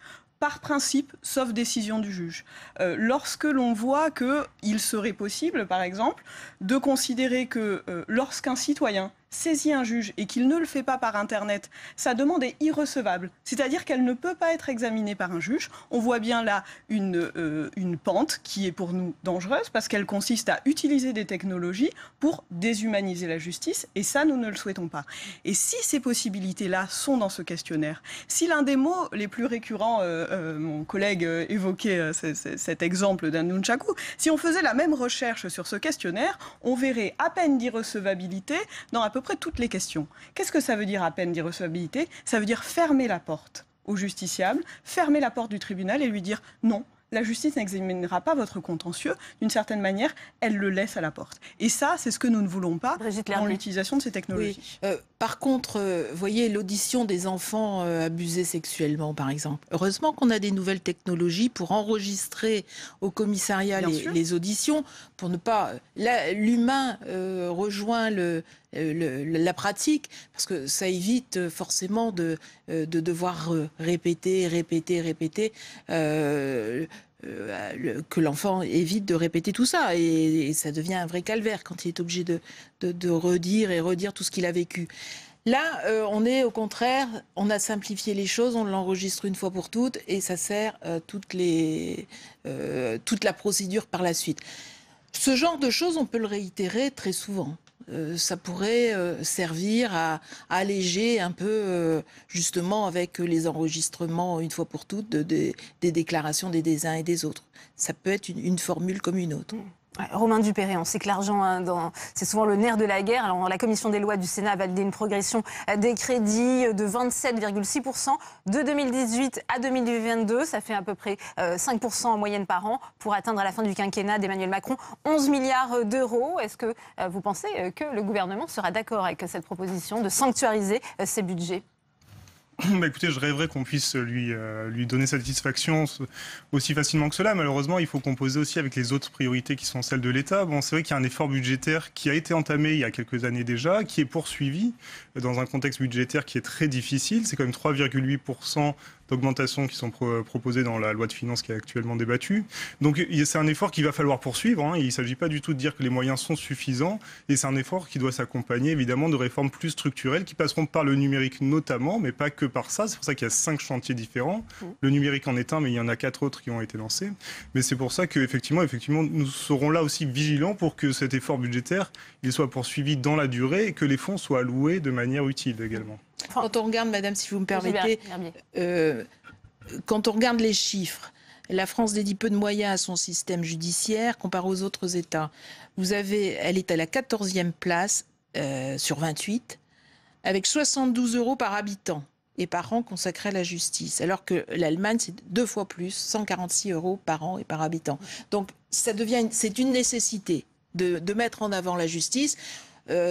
par principe, sauf décision du juge. Lorsque l'on voit qu'il serait possible, par exemple, de considérer que lorsqu'un citoyen saisit un juge et qu'il ne le fait pas par Internet, sa demande est irrecevable. C'est-à-dire qu'elle ne peut pas être examinée par un juge. On voit bien là une pente qui est pour nous dangereuse parce qu'elle consiste à utiliser des technologies pour déshumaniser la justice et ça, nous ne le souhaitons pas. Et si ces possibilités-là sont dans ce questionnaire, si l'un des mots les plus récurrents, mon collègue évoquait cet exemple d'un nunchaku, si on faisait la même recherche sur ce questionnaire, on verrait à peine d'irrecevabilité dans à peu près toutes les questions. Qu'est-ce que ça veut dire à peine d'irrecevabilité? Ça veut dire fermer la porte au justiciable, fermer la porte du tribunal et lui dire non. La justice n'examinera pas votre contentieux. D'une certaine manière, elle le laisse à la porte. Et ça, c'est ce que nous ne voulons pas dans l'utilisation de ces technologies. Oui. Par contre, voyez, l'audition des enfants abusés sexuellement, par exemple. Heureusement qu'on a des nouvelles technologies pour enregistrer au commissariat les auditions, pour ne pas... L'humain rejoint la pratique, parce que ça évite forcément de devoir répéter, que l'enfant évite de répéter tout ça. Et ça devient un vrai calvaire quand il est obligé de redire et redire tout ce qu'il a vécu. Là, on est au contraire, on a simplifié les choses, on l'enregistre une fois pour toutes et ça sert toute la procédure par la suite. Ce genre de choses, on peut le réitérer très souvent. Ça pourrait servir à alléger un peu, justement, avec les enregistrements une fois pour toutes des déclarations des uns et des autres. Ça peut être une formule comme une autre. Ouais, Romain Dupéré, on sait que l'argent, c'est souvent le nerf de la guerre. Alors, la commission des lois du Sénat a validé une progression des crédits de 27,6% de 2018 à 2022. Ça fait à peu près 5% en moyenne par an pour atteindre à la fin du quinquennat d'Emmanuel Macron 11 milliards d'euros. Est-ce que vous pensez que le gouvernement sera d'accord avec cette proposition de sanctuariser ces budgets ? Écoutez, je rêverais qu'on puisse lui donner satisfaction aussi facilement que cela. Malheureusement, il faut composer aussi avec les autres priorités qui sont celles de l'État. Bon, c'est vrai qu'il y a un effort budgétaire qui a été entamé il y a quelques années déjà, qui est poursuivi dans un contexte budgétaire qui est très difficile. C'est quand même 3,8% d'augmentation qui sont proposées dans la loi de finances qui est actuellement débattue. Donc c'est un effort qu'il va falloir poursuivre. Il ne s'agit pas du tout de dire que les moyens sont suffisants. Et c'est un effort qui doit s'accompagner évidemment de réformes plus structurelles qui passeront par le numérique notamment, mais pas que par ça. C'est pour ça qu'il y a 5 chantiers différents. Le numérique en est un, mais il y en a 4 autres qui ont été lancés. Mais c'est pour ça qu'effectivement, nous serons là aussi vigilants pour que cet effort budgétaire il soit poursuivi dans la durée et que les fonds soient alloués de manière utile également. Quand on regarde, madame, si vous me permettez, quand on regarde les chiffres, la France dédie peu de moyens à son système judiciaire comparé aux autres États. Elle est à la 14e place sur 28, avec 72 € par habitant et par an consacrés à la justice, alors que l'Allemagne, c'est 2 fois plus, 146 € par an et par habitant. Donc c'est une nécessité de mettre en avant la justice.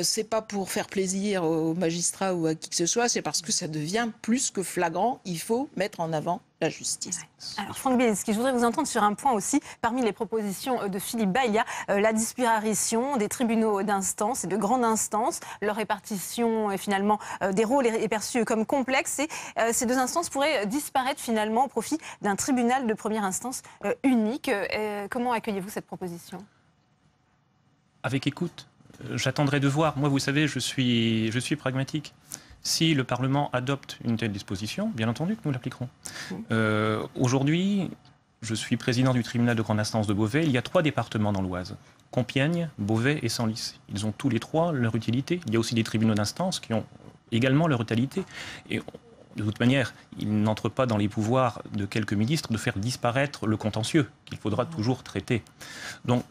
C'est pas pour faire plaisir aux magistrats ou à qui que ce soit, c'est parce que ça devient plus que flagrant. Il faut mettre en avant la justice. Ouais. Alors, Franck Bielitzki, je voudrais vous entendre sur un point aussi. Parmi les propositions de Philippe Bas, il y a la disparition des tribunaux d'instance et de grande instance. Leur répartition, finalement, des rôles est perçue comme complexe. Et ces deux instances pourraient disparaître, finalement, au profit d'un tribunal de première instance unique. Comment accueillez-vous cette proposition ? Avec écoute. J'attendrai de voir. Moi, vous savez, je suis pragmatique. Si le Parlement adopte une telle disposition, bien entendu que nous l'appliquerons. Aujourd'hui, je suis président du tribunal de grande instance de Beauvais. Il y a 3 départements dans l'Oise. Compiègne, Beauvais et Senlis. Ils ont tous les 3 leur utilité. Il y a aussi des tribunaux d'instance qui ont également leur utilité. Et de toute manière, il n'entre pas dans les pouvoirs de quelques ministres de faire disparaître le contentieux, qu'il faudra toujours traiter. Donc,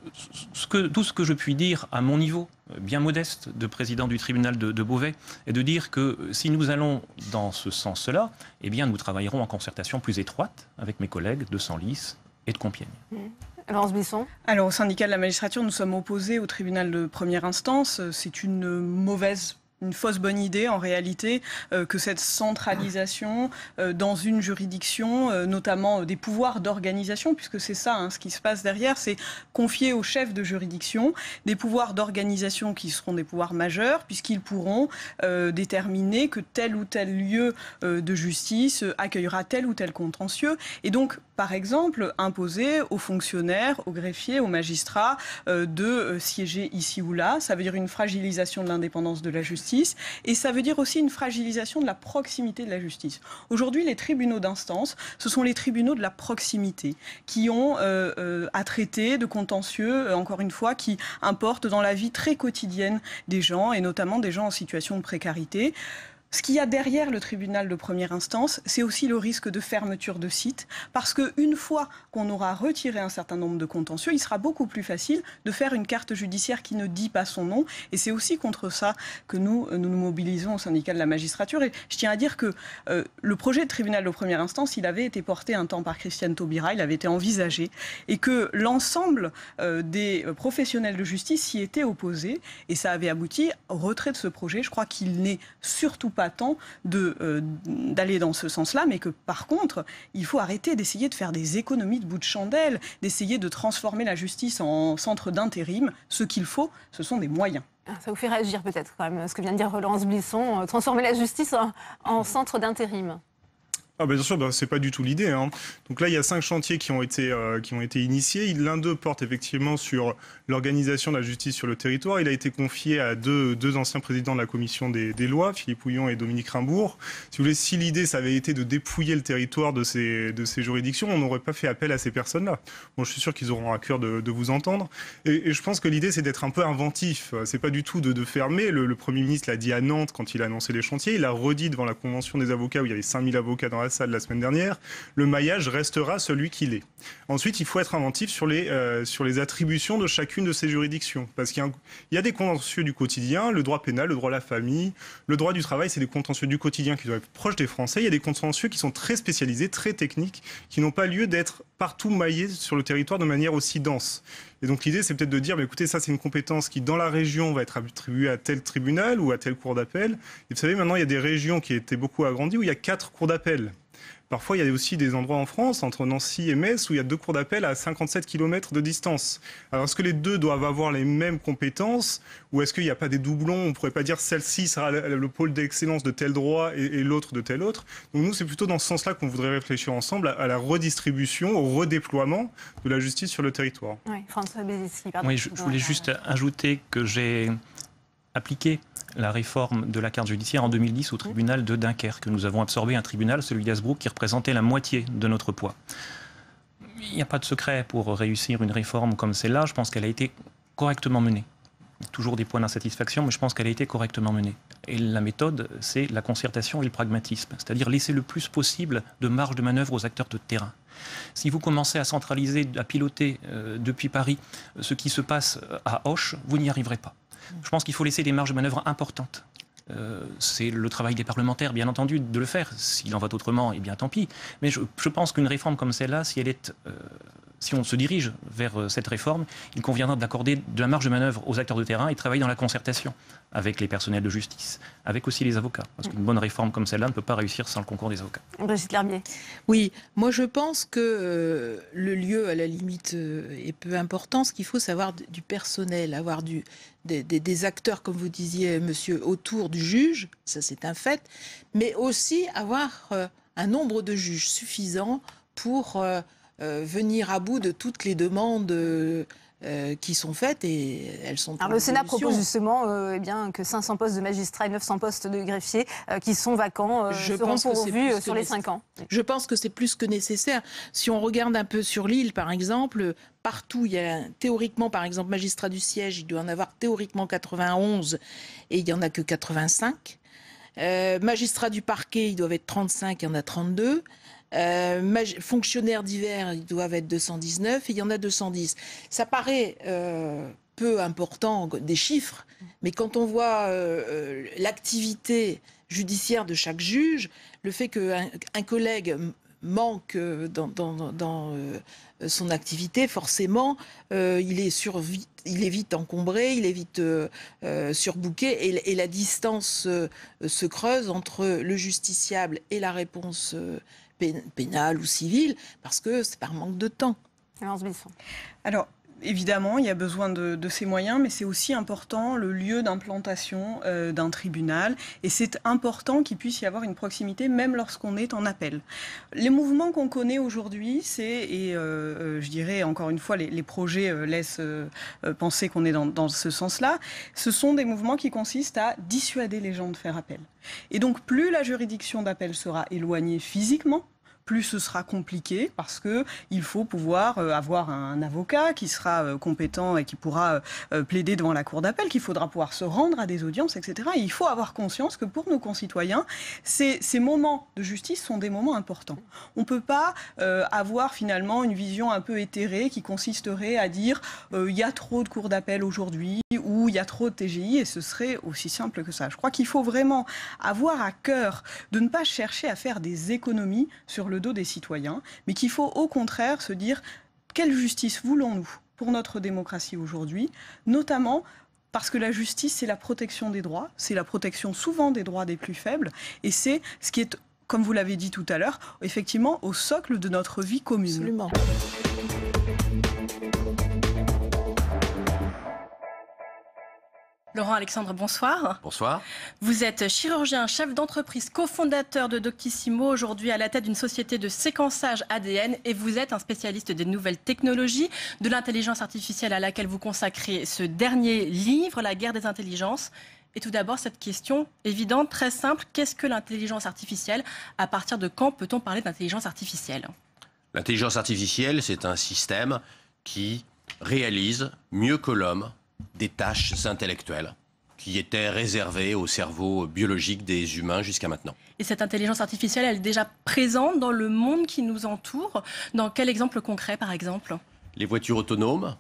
tout ce que je puis dire à mon niveau, bien modeste, de président du tribunal de Beauvais, est de dire que si nous allons dans ce sens-là, eh bien, nous travaillerons en concertation plus étroite avec mes collègues de Senlis et de Compiègne. Laurence Bisson. Alors, au syndicat de la magistrature, nous sommes opposés au tribunal de première instance. C'est une mauvaise une fausse bonne idée en réalité que cette centralisation dans une juridiction, notamment des pouvoirs d'organisation, puisque c'est ça ce qui se passe derrière, c'est confier aux chefs de juridiction des pouvoirs d'organisation qui seront des pouvoirs majeurs, puisqu'ils pourront déterminer que tel ou tel lieu de justice accueillera tel ou tel contentieux. Et donc, par exemple, imposer aux fonctionnaires, aux greffiers, aux magistrats de siéger ici ou là. Ça veut dire une fragilisation de l'indépendance de la justice et ça veut dire aussi une fragilisation de la proximité de la justice. Aujourd'hui, les tribunaux d'instance, ce sont les tribunaux de la proximité qui ont à traiter de contentieux, encore une fois, qui importent dans la vie très quotidienne des gens et notamment des gens en situation de précarité. Ce qu'il y a derrière le tribunal de première instance, c'est aussi le risque de fermeture de site, parce qu'une fois qu'on aura retiré un certain nombre de contentieux, il sera beaucoup plus facile de faire une carte judiciaire qui ne dit pas son nom. Et c'est aussi contre ça que nous nous mobilisons au syndicat de la magistrature. Et je tiens à dire que le projet de tribunal de première instance, il avait été porté un temps par Christiane Taubira, il avait été envisagé, et que l'ensemble des professionnels de justice s'y étaient opposés, et ça avait abouti au retrait de ce projet. Je crois qu'il n'est surtout pas temps d'aller dans ce sens-là, mais que par contre, il faut arrêter d'essayer de faire des économies de bout de chandelle, d'essayer de transformer la justice en centre d'intérim. Ce qu'il faut, ce sont des moyens. Ça vous fait réagir peut-être quand même, ce que vient de dire Laurence Blisson, transformer la justice en centre d'intérim. Ah bien sûr, c'est pas du tout l'idée. Donc là, il y a 5 chantiers qui ont été initiés. L'un d'eux porte effectivement sur l'organisation de la justice sur le territoire. Il a été confié à deux anciens présidents de la commission des lois, Philippe Houillon et Dominique Rimbourg. Si vous voulez, si l'idée, ça avait été de dépouiller le territoire de ces juridictions, on n'aurait pas fait appel à ces personnes-là. Bon, je suis sûr qu'ils auront à cœur de vous entendre. Et je pense que l'idée, c'est d'être un peu inventif. C'est pas du tout de fermer. Le Premier ministre l'a dit à Nantes quand il a annoncé les chantiers. Il l'a redit devant la Convention des avocats où il y avait 5000 avocats dans la salle la semaine dernière. Le maillage restera celui qu'il est. Ensuite, il faut être inventif sur les attributions de chacune de ces juridictions. Parce qu'il y a des contentieux du quotidien, le droit pénal, le droit à la famille, le droit du travail, c'est des contentieux du quotidien qui doivent être proches des Français. Il y a des contentieux qui sont très spécialisés, très techniques, qui n'ont pas lieu d'être partout maillés sur le territoire de manière aussi dense. Et donc l'idée, c'est peut-être de dire, écoutez, ça c'est une compétence qui, dans la région, va être attribuée à tel tribunal ou à telle cour d'appel. Et vous savez, maintenant, il y a des régions qui étaient beaucoup agrandies où il y a 4 cours d'appel. Parfois, il y a aussi des endroits en France, entre Nancy et Metz, où il y a 2 cours d'appel à 57 km de distance. Alors, est-ce que les deux doivent avoir les mêmes compétences ou est-ce qu'il n'y a pas des doublons? On ne pourrait pas dire celle-ci sera le pôle d'excellence de tel droit et l'autre de tel autre. Donc nous, c'est plutôt dans ce sens-là qu'on voudrait réfléchir ensemble à la redistribution, au redéploiement de la justice sur le territoire. Oui, François Bézissi, pardon. Oui, je voulais juste ajouter que j'ai appliqué la réforme de la carte judiciaire en 2010 au tribunal de Dunkerque. Nous avons absorbé un tribunal, celui d'Hasbrook, qui représentait la moitié de notre poids. Il n'y a pas de secret pour réussir une réforme comme celle-là. Je pense qu'elle a été correctement menée. Toujours des points d'insatisfaction, mais je pense qu'elle a été correctement menée. Et la méthode, c'est la concertation et le pragmatisme, c'est-à-dire laisser le plus possible de marge de manœuvre aux acteurs de terrain. Si vous commencez à centraliser, à piloter depuis Paris ce qui se passe à Auch, vous n'y arriverez pas. Je pense qu'il faut laisser des marges de manœuvre importantes. C'est le travail des parlementaires, bien entendu, de le faire. S'il en va autrement, eh bien tant pis. Mais je pense qu'une réforme comme celle-là, si on se dirige vers cette réforme, il conviendra d'accorder de la marge de manœuvre aux acteurs de terrain et de travailler dans la concertation avec les personnels de justice, avec aussi les avocats. Parce qu'une bonne réforme comme celle-là ne peut pas réussir sans le concours des avocats. Brigitte Lherbier. Oui, moi je pense que le lieu, à la limite, est peu important. Ce qu'il faut, c'est avoir du personnel, avoir des acteurs, comme vous disiez, monsieur, autour du juge, ça c'est un fait, mais aussi avoir un nombre de juges suffisant pour venir à bout de toutes les demandes qui sont faites et elles sont... Alors le Sénat propose justement que 500 postes de magistrats et 900 postes de greffiers qui sont vacants seront pourvus sur les 5 ans. Je pense que c'est plus que nécessaire. Si on regarde un peu sur l'île, par exemple, partout, il y a théoriquement, par exemple, magistrat du siège, il doit en avoir théoriquement 91 et il n'y en a que 85. Magistrats du parquet, ils doivent être 35, il y en a 32. Fonctionnaires divers, ils doivent être 219 et il y en a 210. Ça paraît peu important des chiffres, mais quand on voit l'activité judiciaire de chaque juge, le fait qu'un collègue manque dans son activité, forcément, il est vite encombré, il est vite surbooké, et la distance se creuse entre le justiciable et la réponse pénale ou civile, parce que c'est par manque de temps. Alors, évidemment, il y a besoin de ces moyens, mais c'est aussi important le lieu d'implantation d'un tribunal. Et c'est important qu'il puisse y avoir une proximité, même lorsqu'on est en appel. Les mouvements qu'on connaît aujourd'hui, je dirais encore une fois, les projets laissent penser qu'on est dans ce sens-là, ce sont des mouvements qui consistent à dissuader les gens de faire appel. Et donc, plus la juridiction d'appel sera éloignée physiquement, plus ce sera compliqué, parce qu'il faut pouvoir avoir un avocat qui sera compétent et qui pourra plaider devant la cour d'appel, qu'il faudra pouvoir se rendre à des audiences, etc. Et il faut avoir conscience que pour nos concitoyens, ces moments de justice sont des moments importants. On ne peut pas avoir finalement une vision un peu éthérée qui consisterait à dire il y a trop de cours d'appel aujourd'hui ou il y a trop de TGI, et ce serait aussi simple que ça. Je crois qu'il faut vraiment avoir à cœur de ne pas chercher à faire des économies sur le dos des citoyens, mais qu'il faut au contraire se dire quelle justice voulons-nous pour notre démocratie aujourd'hui, notamment parce que la justice, c'est la protection des droits, c'est la protection souvent des droits des plus faibles, et c'est ce qui est, comme vous l'avez dit tout à l'heure, effectivement au socle de notre vie commune. Absolument. Laurent Alexandre, bonsoir. Bonsoir. Vous êtes chirurgien, chef d'entreprise, cofondateur de Doctissimo, aujourd'hui à la tête d'une société de séquençage ADN, et vous êtes un spécialiste des nouvelles technologies, de l'intelligence artificielle à laquelle vous consacrez ce dernier livre, La guerre des intelligences. Et tout d'abord, cette question évidente, très simple, qu'est-ce que l'intelligence artificielle? À partir de quand peut-on parler d'intelligence artificielle? L'intelligence artificielle, c'est un système qui réalise mieux que l'homme des tâches intellectuelles qui étaient réservées au cerveau biologique des humains jusqu'à maintenant. Et cette intelligence artificielle, elle est déjà présente dans le monde qui nous entoure. Dans quel exemple concret, par exemple? Les voitures autonomes,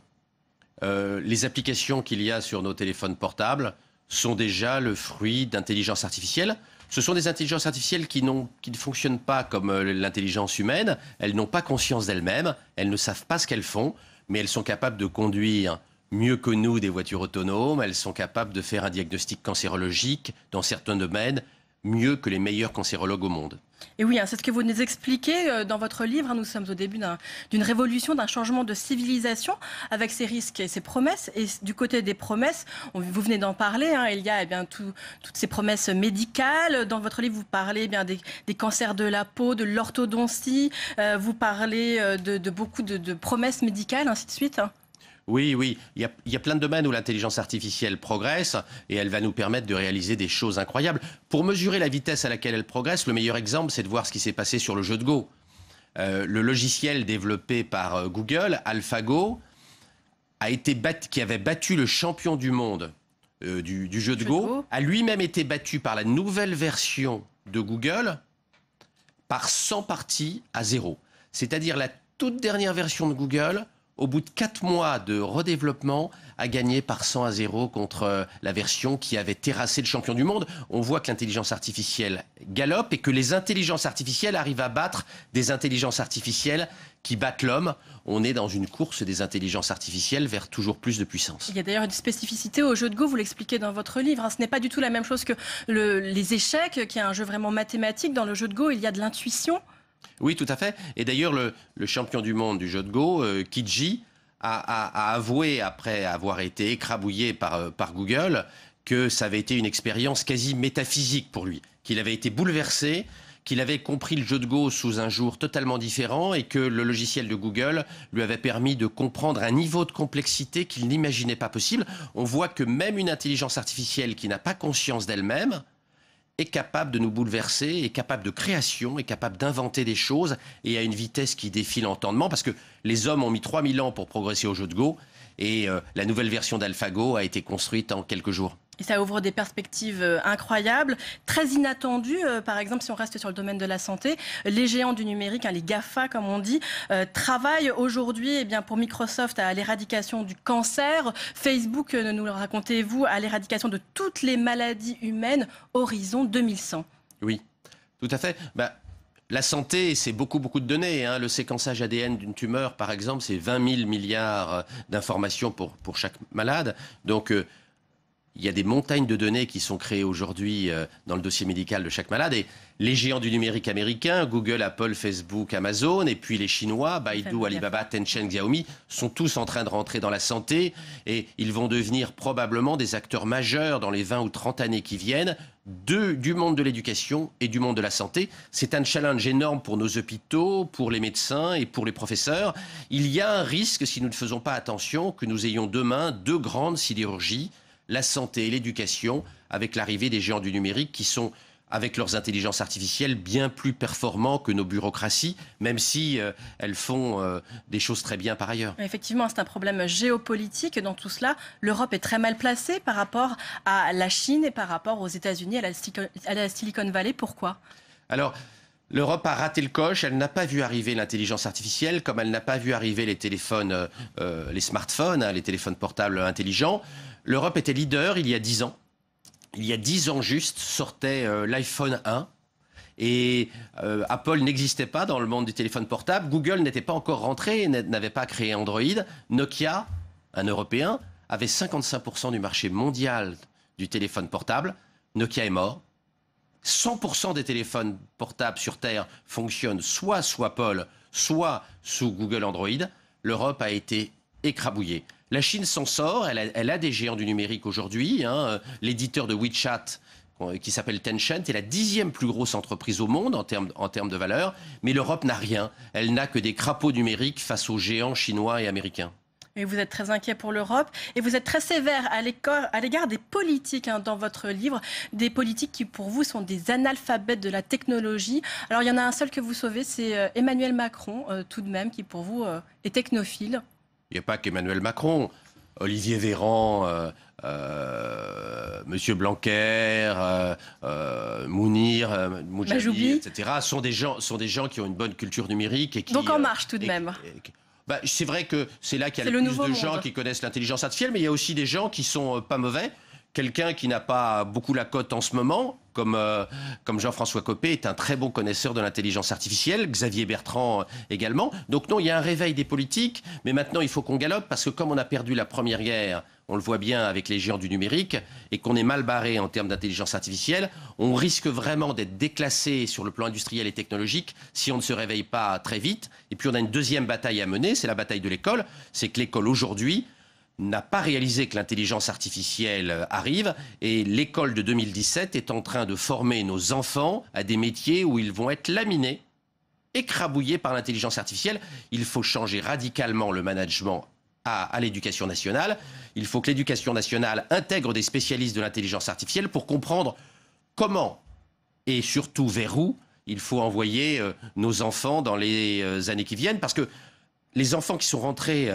les applications qu'il y a sur nos téléphones portables sont déjà le fruit d'intelligence artificielle. Ce sont des intelligences artificielles qui ne fonctionnent pas comme l'intelligence humaine. Elles n'ont pas conscience d'elles-mêmes, elles ne savent pas ce qu'elles font, mais elles sont capables de conduire mieux que nous des voitures autonomes, elles sont capables de faire un diagnostic cancérologique dans certains domaines, mieux que les meilleurs cancérologues au monde. Et oui, c'est ce que vous nous expliquez dans votre livre. Nous sommes au début d'une révolution, d'un changement de civilisation, avec ses risques et ses promesses. Et du côté des promesses, vous venez d'en parler, il y a toutes ces promesses médicales. Dans votre livre, vous parlez des cancers de la peau, de l'orthodontie, vous parlez de beaucoup de promesses médicales, ainsi de suite. Oui, il y a plein de domaines où l'intelligence artificielle progresse et elle va nous permettre de réaliser des choses incroyables. Pour mesurer la vitesse à laquelle elle progresse, le meilleur exemple, c'est de voir ce qui s'est passé sur le jeu de Go. Le logiciel développé par Google, AlphaGo, qui avait battu le champion du monde du jeu de Go, a lui-même été battu par la nouvelle version de Google par 100 parties à 0. C'est-à-dire la toute dernière version de Google, au bout de 4 mois de redéveloppement, a gagné par 100 à 0 contre la version qui avait terrassé le champion du monde. On voit que l'intelligence artificielle galope et que les intelligences artificielles arrivent à battre des intelligences artificielles qui battent l'homme. On est dans une course des intelligences artificielles vers toujours plus de puissance. Il y a d'ailleurs une spécificité au jeu de Go, vous l'expliquez dans votre livre. Ce n'est pas du tout la même chose que les échecs, qui est un jeu vraiment mathématique. Dans le jeu de Go, il y a de l'intuition. Oui, tout à fait. Et d'ailleurs, le champion du monde du jeu de Go, Kiji, a avoué, après avoir été écrabouillé par Google, que ça avait été une expérience quasi métaphysique pour lui, qu'il avait été bouleversé, qu'il avait compris le jeu de Go sous un jour totalement différent et que le logiciel de Google lui avait permis de comprendre un niveau de complexité qu'il n'imaginait pas possible. On voit que même une intelligence artificielle qui n'a pas conscience d'elle-même est capable de nous bouleverser, est capable de création, est capable d'inventer des choses et à une vitesse qui défie l'entendement, parce que les hommes ont mis 3000 ans pour progresser au jeu de Go et la nouvelle version d'AlphaGo a été construite en quelques jours. Et ça ouvre des perspectives incroyables, très inattendues. Par exemple, si on reste sur le domaine de la santé, les géants du numérique, les GAFA comme on dit, travaillent aujourd'hui pour Microsoft à l'éradication du cancer. Facebook, nous le racontez-vous, à l'éradication de toutes les maladies humaines, horizon 2100. Oui, tout à fait. La santé, c'est beaucoup de données. Hein. Le séquençage ADN d'une tumeur, par exemple, c'est 20 000 milliards d'informations pour chaque malade. Donc, il y a des montagnes de données qui sont créées aujourd'hui dans le dossier médical de chaque malade. Et les géants du numérique américains, Google, Apple, Facebook, Amazon, et puis les Chinois, Baidu, Alibaba, Tencent, Xiaomi, sont tous en train de rentrer dans la santé. Et ils vont devenir probablement des acteurs majeurs dans les 20 ou 30 années qui viennent du monde de l'éducation et du monde de la santé. C'est un challenge énorme pour nos hôpitaux, pour les médecins et pour les professeurs. Il y a un risque, si nous ne faisons pas attention, que nous ayons demain 2 grandes sidérurgies, la santé et l'éducation, avec l'arrivée des géants du numérique qui sont, avec leurs intelligences artificielles, bien plus performants que nos bureaucraties, même si elles font des choses très bien par ailleurs. Effectivement, c'est un problème géopolitique. Dans tout cela, l'Europe est très mal placée par rapport à la Chine et par rapport aux États-Unis, à la Silicon Valley. Pourquoi ? Alors, l'Europe a raté le coche, elle n'a pas vu arriver l'intelligence artificielle, comme elle n'a pas vu arriver les téléphones, les smartphones, hein, les téléphones portables intelligents. L'Europe était leader il y a 10 ans. Il y a 10 ans juste, sortait l'iPhone 1. Et Apple n'existait pas dans le monde du téléphone portable. Google n'était pas encore rentré, n'avait pas créé Android. Nokia, un Européen, avait 55% du marché mondial du téléphone portable. Nokia est mort. 100% des téléphones portables sur Terre fonctionnent soit sous Apple, soit sous Google Android. L'Europe a été écrabouillée. La Chine s'en sort, elle a des géants du numérique aujourd'hui. Hein. L'éditeur de WeChat, qui s'appelle Tencent, est la 10e plus grosse entreprise au monde en termes de valeur. Mais l'Europe n'a rien. Elle n'a que des crapauds numériques face aux géants chinois et américains. Et vous êtes très inquiet pour l'Europe et vous êtes très sévère à l'égard des politiques dans votre livre, des politiques qui pour vous sont des analphabètes de la technologie. Alors il y en a un seul que vous sauvez, c'est Emmanuel Macron tout de même, qui pour vous est technophile. Il n'y a pas qu'Emmanuel Macron, Olivier Véran, Monsieur Blanquer, Mounir, Moujabi, etc. sont des gens qui ont une bonne culture numérique. Et qui, donc En Marche tout de même. C'est vrai que c'est là qu'il y a le plus de gens qui connaissent l'intelligence artificielle, mais il y a aussi des gens qui sont pas mauvais. Quelqu'un qui n'a pas beaucoup la cote en ce moment, comme Jean-François Copé, est un très bon connaisseur de l'intelligence artificielle, Xavier Bertrand également. Donc non, il y a un réveil des politiques, mais maintenant il faut qu'on galope, parce que comme on a perdu la première guerre, on le voit bien avec les géants du numérique, et qu'on est mal barré en termes d'intelligence artificielle, on risque vraiment d'être déclassé sur le plan industriel et technologique si on ne se réveille pas très vite. Et puis on a une deuxième bataille à mener, c'est la bataille de l'école. C'est que l'école aujourd'hui n'a pas réalisé que l'intelligence artificielle arrive, et l'école de 2017 est en train de former nos enfants à des métiers où ils vont être laminés, écrabouillés par l'intelligence artificielle. Il faut changer radicalement le management à l'éducation nationale. Il faut que l'éducation nationale intègre des spécialistes de l'intelligence artificielle pour comprendre comment et surtout vers où il faut envoyer nos enfants dans les années qui viennent, parce que les enfants qui sont rentrés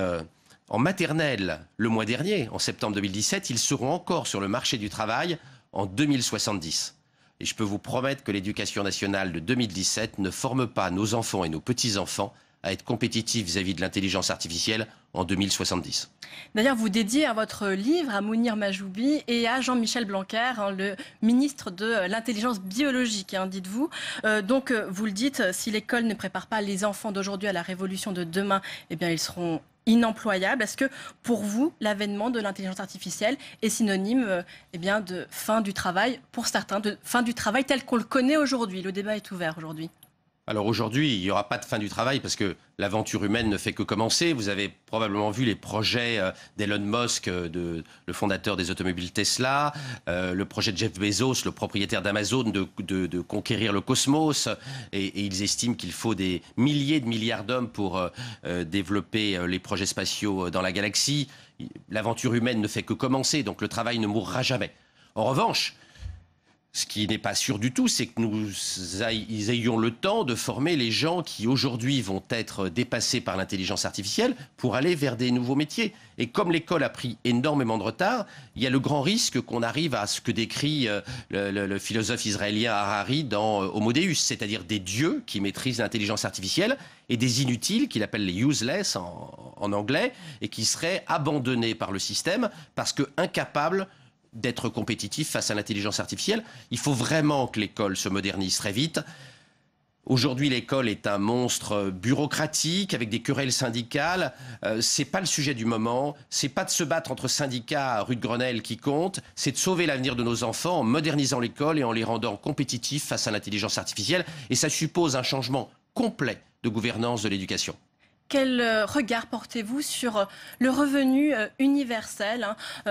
en maternelle le mois dernier, en septembre 2017, ils seront encore sur le marché du travail en 2070. Et je peux vous promettre que l'éducation nationale de 2017 ne forme pas nos enfants et nos petits-enfants à être compétitifs vis-à-vis de l'intelligence artificielle en 2070. D'ailleurs, vous dédiez à votre livre à Mounir Majoubi et à Jean-Michel Blanquer, le ministre de l'intelligence biologique, dites-vous. Donc, vous le dites, si l'école ne prépare pas les enfants d'aujourd'hui à la révolution de demain, eh bien, ils seront inemployables. Est-ce que, pour vous, l'avènement de l'intelligence artificielle est synonyme de fin du travail, pour certains, de fin du travail tel qu'on le connaît aujourd'hui? Le débat est ouvert aujourd'hui. Alors aujourd'hui, il n'y aura pas de fin du travail parce que l'aventure humaine ne fait que commencer. Vous avez probablement vu les projets d'Elon Musk, le fondateur des automobiles Tesla, le projet de Jeff Bezos, le propriétaire d'Amazon, de conquérir le cosmos. Et ils estiment qu'il faut des milliers de milliards d'hommes pour développer les projets spatiaux dans la galaxie. L'aventure humaine ne fait que commencer, donc le travail ne mourra jamais. En revanche, ce qui n'est pas sûr du tout, c'est que nous ayons le temps de former les gens qui aujourd'hui vont être dépassés par l'intelligence artificielle pour aller vers des nouveaux métiers. Et comme l'école a pris énormément de retard, il y a le grand risque qu'on arrive à ce que décrit le philosophe israélien Harari dans Homo Deus, c'est-à-dire des dieux qui maîtrisent l'intelligence artificielle et des inutiles, qu'il appelle les useless en anglais, et qui seraient abandonnés par le système parce que incapables d'être compétitif face à l'intelligence artificielle. Il faut vraiment que l'école se modernise très vite. Aujourd'hui, l'école est un monstre bureaucratique avec des querelles syndicales. C'est pas le sujet du moment. C'est pas de se battre entre syndicats rue de Grenelle qui compte. C'est de sauver l'avenir de nos enfants en modernisant l'école et en les rendant compétitifs face à l'intelligence artificielle. Et ça suppose un changement complet de gouvernance de l'éducation. Quel regard portez-vous sur le revenu universel,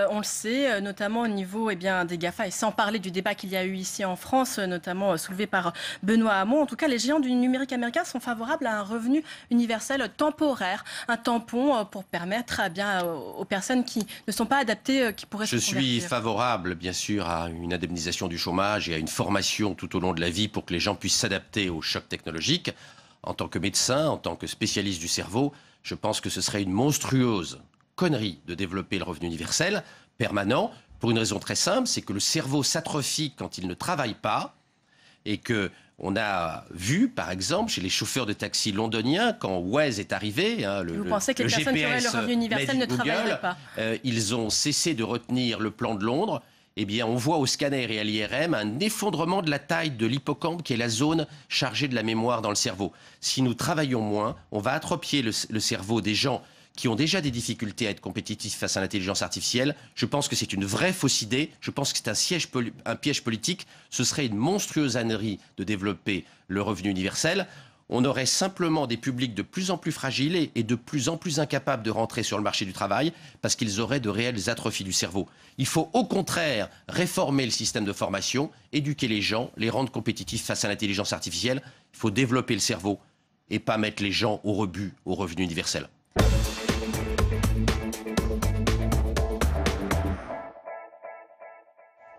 on le sait, notamment au niveau des GAFA, et sans parler du débat qu'il y a eu ici en France, notamment soulevé par Benoît Hamon. En tout cas, les géants du numérique américain sont favorables à un revenu universel temporaire, un tampon pour permettre aux personnes qui ne sont pas adaptées, qui pourraient se convertir. Je suis favorable, bien sûr, à une indemnisation du chômage et à une formation tout au long de la vie pour que les gens puissent s'adapter aux chocs technologiques. En tant que médecin, en tant que spécialiste du cerveau, je pense que ce serait une monstrueuse connerie de développer le revenu universel permanent, pour une raison très simple, c'est que le cerveau s'atrophie quand il ne travaille pas, et que on a vu, par exemple, chez les chauffeurs de taxi londoniens, quand Waze est arrivé, vous pensez que les personnes qui auraient le revenu universel ne travailleraient pas ils ont cessé de retenir le plan de Londres. Eh bien, on voit au scanner et à l'IRM un effondrement de la taille de l'hippocampe, qui est la zone chargée de la mémoire dans le cerveau. Si nous travaillons moins, on va atrophier le cerveau des gens qui ont déjà des difficultés à être compétitifs face à l'intelligence artificielle. Je pense que c'est une vraie fausse idée. Je pense que c'est un piège politique. Ce serait une monstrueuse ânerie de développer le revenu universel. On aurait simplement des publics de plus en plus fragiles et de plus en plus incapables de rentrer sur le marché du travail parce qu'ils auraient de réelles atrophies du cerveau. Il faut au contraire réformer le système de formation, éduquer les gens, les rendre compétitifs face à l'intelligence artificielle. Il faut développer le cerveau et pas mettre les gens au rebut, au revenu universel.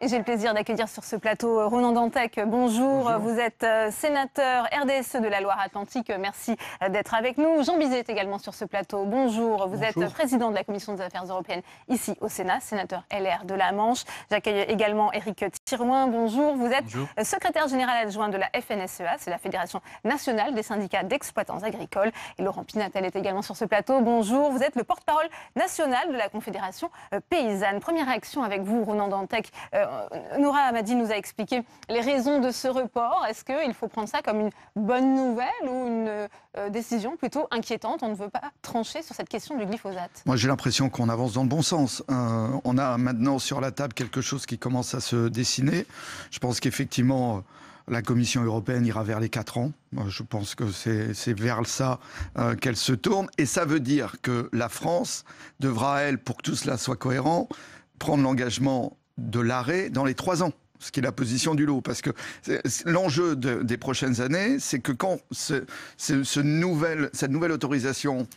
Et j'ai le plaisir d'accueillir sur ce plateau Ronan Dantec. Bonjour. Bonjour. Vous êtes sénateur RDSE de la Loire-Atlantique. Merci d'être avec nous. Jean Bizet est également sur ce plateau. Bonjour. Vous êtes président de la Commission des Affaires européennes ici au Sénat, sénateur LR de la Manche. J'accueille également Éric Thirouin. Bonjour. Vous êtes secrétaire général adjoint de la FNSEA, c'est la Fédération nationale des syndicats d'exploitants agricoles. Et Laurent Pinatel est également sur ce plateau. Bonjour. Vous êtes le porte-parole national de la Confédération paysanne. Première réaction avec vous, Ronan Dantec. Noura Hamadi nous a expliqué les raisons de ce report. Est-ce qu'il faut prendre ça comme une bonne nouvelle ou une décision plutôt inquiétante? On ne veut pas trancher sur cette question du glyphosate. Moi, j'ai l'impression qu'on avance dans le bon sens. On a maintenant sur la table quelque chose qui commence à se dessiner. Je pense qu'effectivement, la Commission européenne ira vers les 4 ans. Je pense que c'est vers ça qu'elle se tourne. Et ça veut dire que la France devra, elle, pour que tout cela soit cohérent, prendre l'engagement de l'arrêt dans les 3 ans, ce qui est la position du lot. Parce que l'enjeu des prochaines années, c'est que quand cette nouvelle autorisation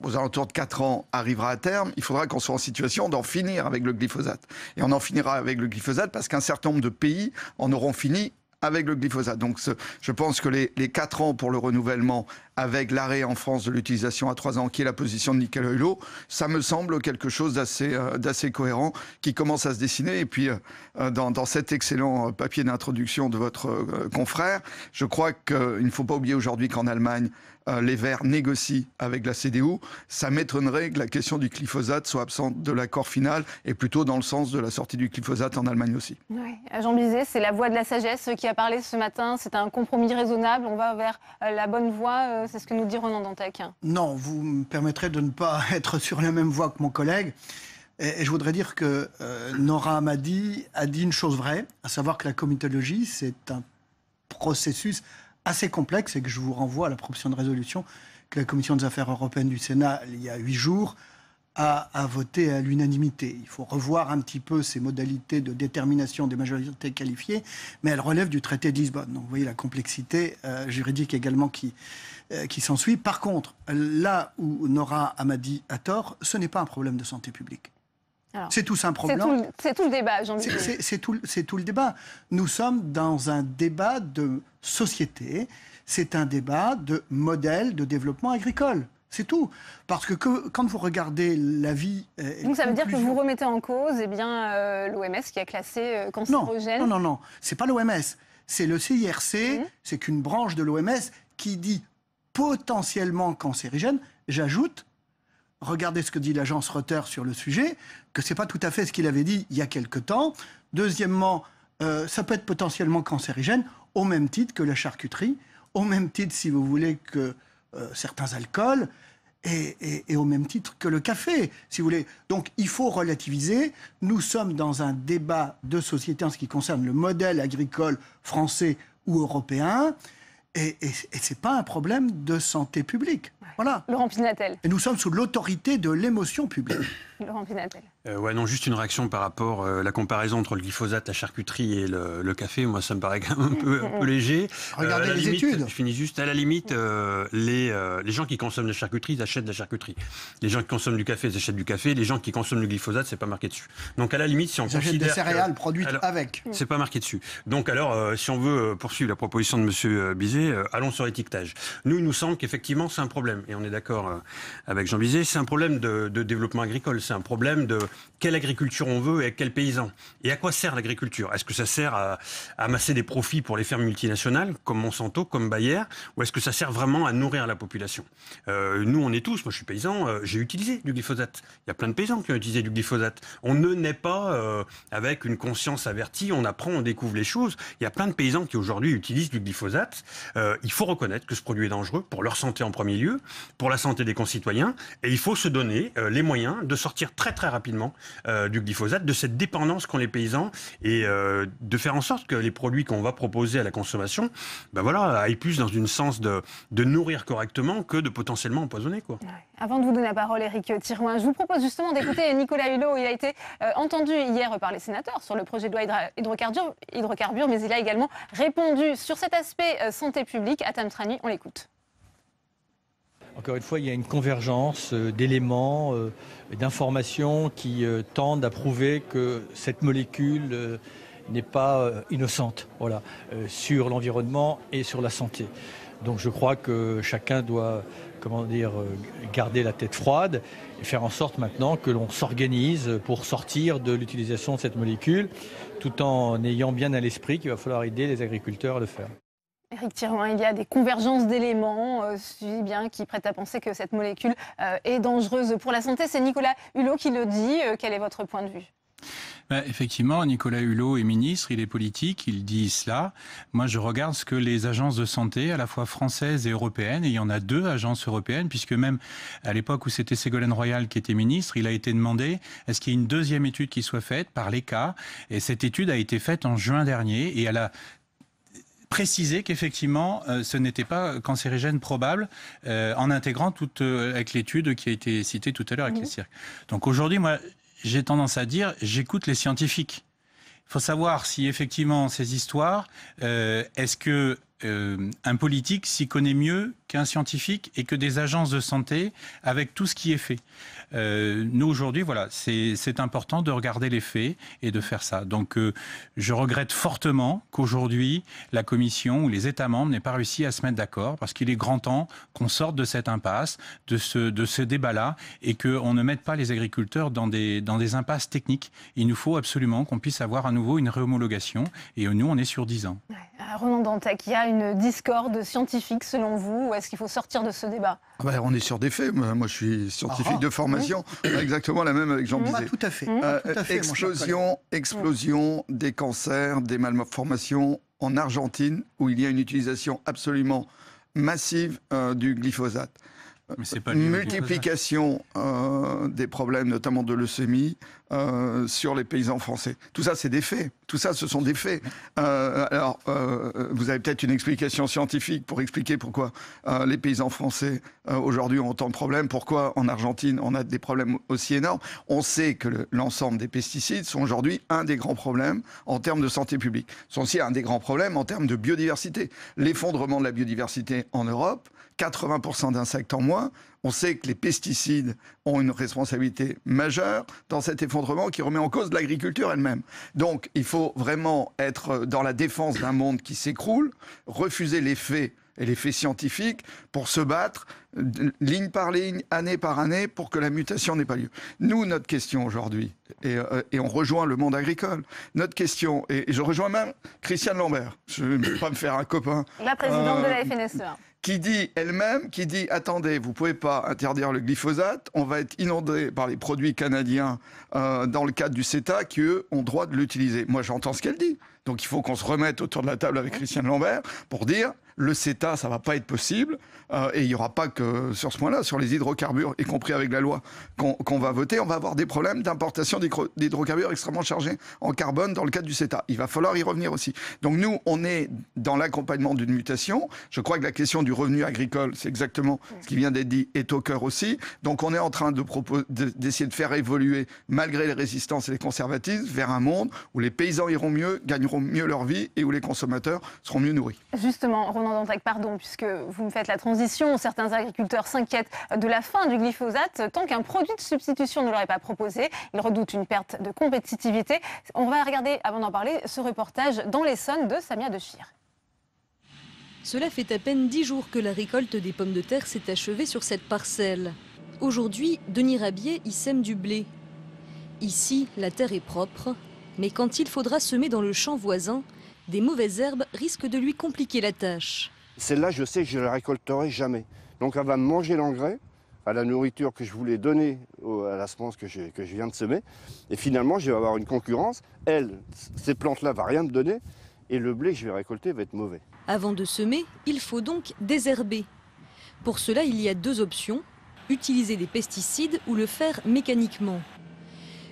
aux alentours de 4 ans arrivera à terme, il faudra qu'on soit en situation d'en finir avec le glyphosate. Et on en finira avec le glyphosate parce qu'un certain nombre de pays en auront fini avec le glyphosate. Donc je pense que les 4 ans pour le renouvellement, avec l'arrêt en France de l'utilisation à 3 ans, qui est la position de Nickel Hulot, ça me semble quelque chose d'assez cohérent, qui commence à se dessiner. Et puis, dans cet excellent papier d'introduction de votre confrère, je crois qu'il ne faut pas oublier aujourd'hui qu'en Allemagne, les Verts négocient avec la CDU. Ça m'étonnerait que la question du glyphosate soit absente de l'accord final et plutôt dans le sens de la sortie du glyphosate en Allemagne aussi. Oui. Jean Bizet, c'est la voix de la sagesse qui a parlé ce matin. C'est un compromis raisonnable. On va vers la bonne voie. C'est ce que nous dit Ronan Dantec. Non, vous me permettrez de ne pas être sur la même voie que mon collègue. Et je voudrais dire que Noura Hamadi a dit une chose vraie, à savoir que la comitologie, c'est un processus assez complexe et que je vous renvoie à la proposition de résolution que la Commission des Affaires européennes du Sénat, il y a 8 jours, a voté à l'unanimité. Il faut revoir un petit peu ces modalités de détermination des majorités qualifiées, mais elles relèvent du traité de Lisbonne. Donc vous voyez la complexité juridique également qui s'ensuit. Par contre, là où Noura Hamadi a tort, ce n'est pas un problème de santé publique. C'est tout simplement... C'est tout le débat, Jean-Michel. C'est tout le débat. Nous sommes dans un débat de société. C'est un débat de modèle de développement agricole. C'est tout. Parce que quand vous regardez la vie... Donc ça veut dire que vous remettez en cause l'OMS qui a classé cancérogène? Non. C'est pas l'OMS. C'est le CIRC. C'est qu'une branche de l'OMS qui dit potentiellement cancérigène. J'ajoute... Regardez ce que dit l'agence Reuters sur le sujet, que ce n'est pas tout à fait ce qu'il avait dit il y a quelque temps. Deuxièmement, ça peut être potentiellement cancérigène, au même titre que la charcuterie, au même titre, si vous voulez, que certains alcools, et au même titre que le café, si vous voulez. Donc il faut relativiser. Nous sommes dans un débat de société en ce qui concerne le modèle agricole français ou européen, et ce n'est pas un problème de santé publique. Voilà. Laurent Pinatel. Et nous sommes sous l'autorité de l'émotion publique. Laurent Pinatel. Ouais, non, juste une réaction par rapport à la comparaison entre le glyphosate, la charcuterie et le café. Moi, ça me paraît quand même un peu léger. Regardez les études. Je finis juste. À la limite, les gens qui consomment de la charcuterie, ils achètent de la charcuterie. Les gens qui consomment du café, ils achètent du café. Les gens qui consomment du glyphosate, c'est pas marqué dessus. Donc, à la limite, si on considère des céréales produites avec. C'est pas marqué dessus. Donc, alors, si on veut poursuivre la proposition de Monsieur Bizet, allons sur l'étiquetage. Nous, il nous semble qu'effectivement, c'est un problème. Et on est d'accord avec Jean Bizet. C'est un problème de développement agricole. C'est un problème de quelle agriculture on veut et avec quels paysans. Et à quoi sert l'agriculture? Est-ce que ça sert à amasser des profits pour les fermes multinationales, comme Monsanto, comme Bayer, ou est-ce que ça sert vraiment à nourrir la population? Nous, on est tous, moi je suis paysan, j'ai utilisé du glyphosate. Il y a plein de paysans qui ont utilisé du glyphosate. On ne naît pas avec une conscience avertie, on apprend, on découvre les choses. Il y a plein de paysans qui aujourd'hui utilisent du glyphosate. Il faut reconnaître que ce produit est dangereux pour leur santé en premier lieu, pour la santé des concitoyens, et il faut se donner les moyens de sortir très très rapidement du glyphosate, de cette dépendance qu'ont les paysans, et de faire en sorte que les produits qu'on va proposer à la consommation, aillent plus dans une sens de nourrir correctement que de potentiellement empoisonner, quoi. Ouais. Avant de vous donner la parole, Éric Thirouin, je vous propose justement d'écouter Nicolas Hulot. Il a été entendu hier par les sénateurs sur le projet de loi hydrocarbures, mais il a également répondu sur cet aspect santé publique. À Tam Trani, on l'écoute. Encore une fois, il y a une convergence d'éléments, d'informations qui tendent à prouver que cette molécule n'est pas innocente, sur l'environnement et sur la santé. Donc je crois que chacun doit, garder la tête froide et faire en sorte maintenant que l'on s'organise pour sortir de l'utilisation de cette molécule, tout en ayant bien à l'esprit qu'il va falloir aider les agriculteurs à le faire. Éric Thirouin, il y a des convergences d'éléments qui prêtent à penser que cette molécule est dangereuse pour la santé. C'est Nicolas Hulot qui le dit. Quel est votre point de vue ? Effectivement, Nicolas Hulot est ministre, il est politique, il dit cela. Moi, je regarde ce que les agences de santé, à la fois françaises et européennes, et il y en a 2 agences européennes, puisque même à l'époque où c'était Ségolène Royal qui était ministre, il a été demandé est-ce qu'il y a une 2e étude qui soit faite par l'ECA, et cette étude a été faite en juin dernier, et elle a préciser qu'effectivement, ce n'était pas cancérigène probable en intégrant avec l'étude qui a été citée tout à l'heure avec les cirques. Donc aujourd'hui, moi, j'ai tendance à dire, j'écoute les scientifiques. Il faut savoir si effectivement ces histoires, est-ce que un politique s'y connaît mieux qu'un scientifique et que des agences de santé avec tout ce qui est fait. Nous aujourd'hui, c'est important de regarder les faits et de faire ça. Donc je regrette fortement qu'aujourd'hui la Commission ou les États membres n'aient pas réussi à se mettre d'accord, parce qu'il est grand temps qu'on sorte de cette impasse, de ce débat-là, et qu'on ne mette pas les agriculteurs dans des impasses techniques. Il nous faut absolument qu'on puisse avoir à nouveau une réhomologation, et nous on est sur 10 ans. Ronan Dantec, il y a une discorde scientifique selon vous, ou est-ce qu'il faut sortir de ce débat ? On est sur des faits. Moi, je suis scientifique de formation. Exactement la même avec Jean Bizet. Tout à fait. Explosion des cancers, des malformations en Argentine, où il y a une utilisation absolument massive du glyphosate. Mais c'est pas multiplication des problèmes, notamment de leucémie, sur les paysans français. Tout ça, c'est des faits. Tout ça, ce sont des faits. Vous avez peut-être une explication scientifique pour expliquer pourquoi les paysans français, aujourd'hui, ont autant de problèmes. Pourquoi, en Argentine, on a des problèmes aussi énormes. On sait que l'ensemble des pesticides sont aujourd'hui un des grands problèmes en termes de santé publique. Sont aussi un des grands problèmes en termes de biodiversité. L'effondrement de la biodiversité en Europe, 80% d'insectes en moins. On sait que les pesticides ont une responsabilité majeure dans cet effondrement qui remet en cause l'agriculture elle-même. Donc, il faut vraiment être dans la défense d'un monde qui s'écroule, refuser les faits et les faits scientifiques pour se battre ligne par ligne, année par année, pour que la mutation n'ait pas lieu. Nous, notre question aujourd'hui, et on rejoint le monde agricole, notre question, et je rejoins même Christiane Lambert, je ne vais pas me faire un copain. La présidente de la FNSEA. Qui dit elle-même, attendez, vous ne pouvez pas interdire le glyphosate, on va être inondé par les produits canadiens dans le cadre du CETA qui, eux, ont droit de l'utiliser. Moi, j'entends ce qu'elle dit. Donc, il faut qu'on se remette autour de la table avec Christiane Lambert pour dire, Le CETA, ça ne va pas être possible. Et il n'y aura pas que sur ce point-là, sur les hydrocarbures, y compris avec la loi qu'on va voter, on va avoir des problèmes d'importation d'hydrocarbures extrêmement chargés en carbone dans le cadre du CETA. Il va falloir y revenir aussi. Donc nous, on est dans l'accompagnement d'une mutation. Je crois que la question du revenu agricole, c'est exactement ce qui vient d'être dit, est au cœur aussi. Donc on est en train d'essayer de faire évoluer, malgré les résistances et les conservatismes, vers un monde où les paysans iront mieux, gagneront mieux leur vie et où les consommateurs seront mieux nourris. Justement, Ronan Dantec, pardon, puisque vous me faites la transition, certains agriculteurs s'inquiètent de la fin du glyphosate tant qu'un produit de substitution ne leur est pas proposé. Ils redoutent une perte de compétitivité. On va regarder, avant d'en parler, ce reportage dans l'Essonne de Samia Dechir. Cela fait à peine 10 jours que la récolte des pommes de terre s'est achevée sur cette parcelle. Aujourd'hui, Denis Rabier y sème du blé. Ici, la terre est propre, mais quand il faudra semer dans le champ voisin, des mauvaises herbes risquent de lui compliquer la tâche. Celle-là, je sais que je ne la récolterai jamais. Donc elle va manger l'engrais, à la nourriture que je voulais donner à la semence que je viens de semer. Et finalement, je vais avoir une concurrence. Ces plantes-là ne vont rien me donner. Et le blé que je vais récolter va être mauvais. Avant de semer, il faut donc désherber. Pour cela, il y a 2 options. Utiliser des pesticides ou le faire mécaniquement.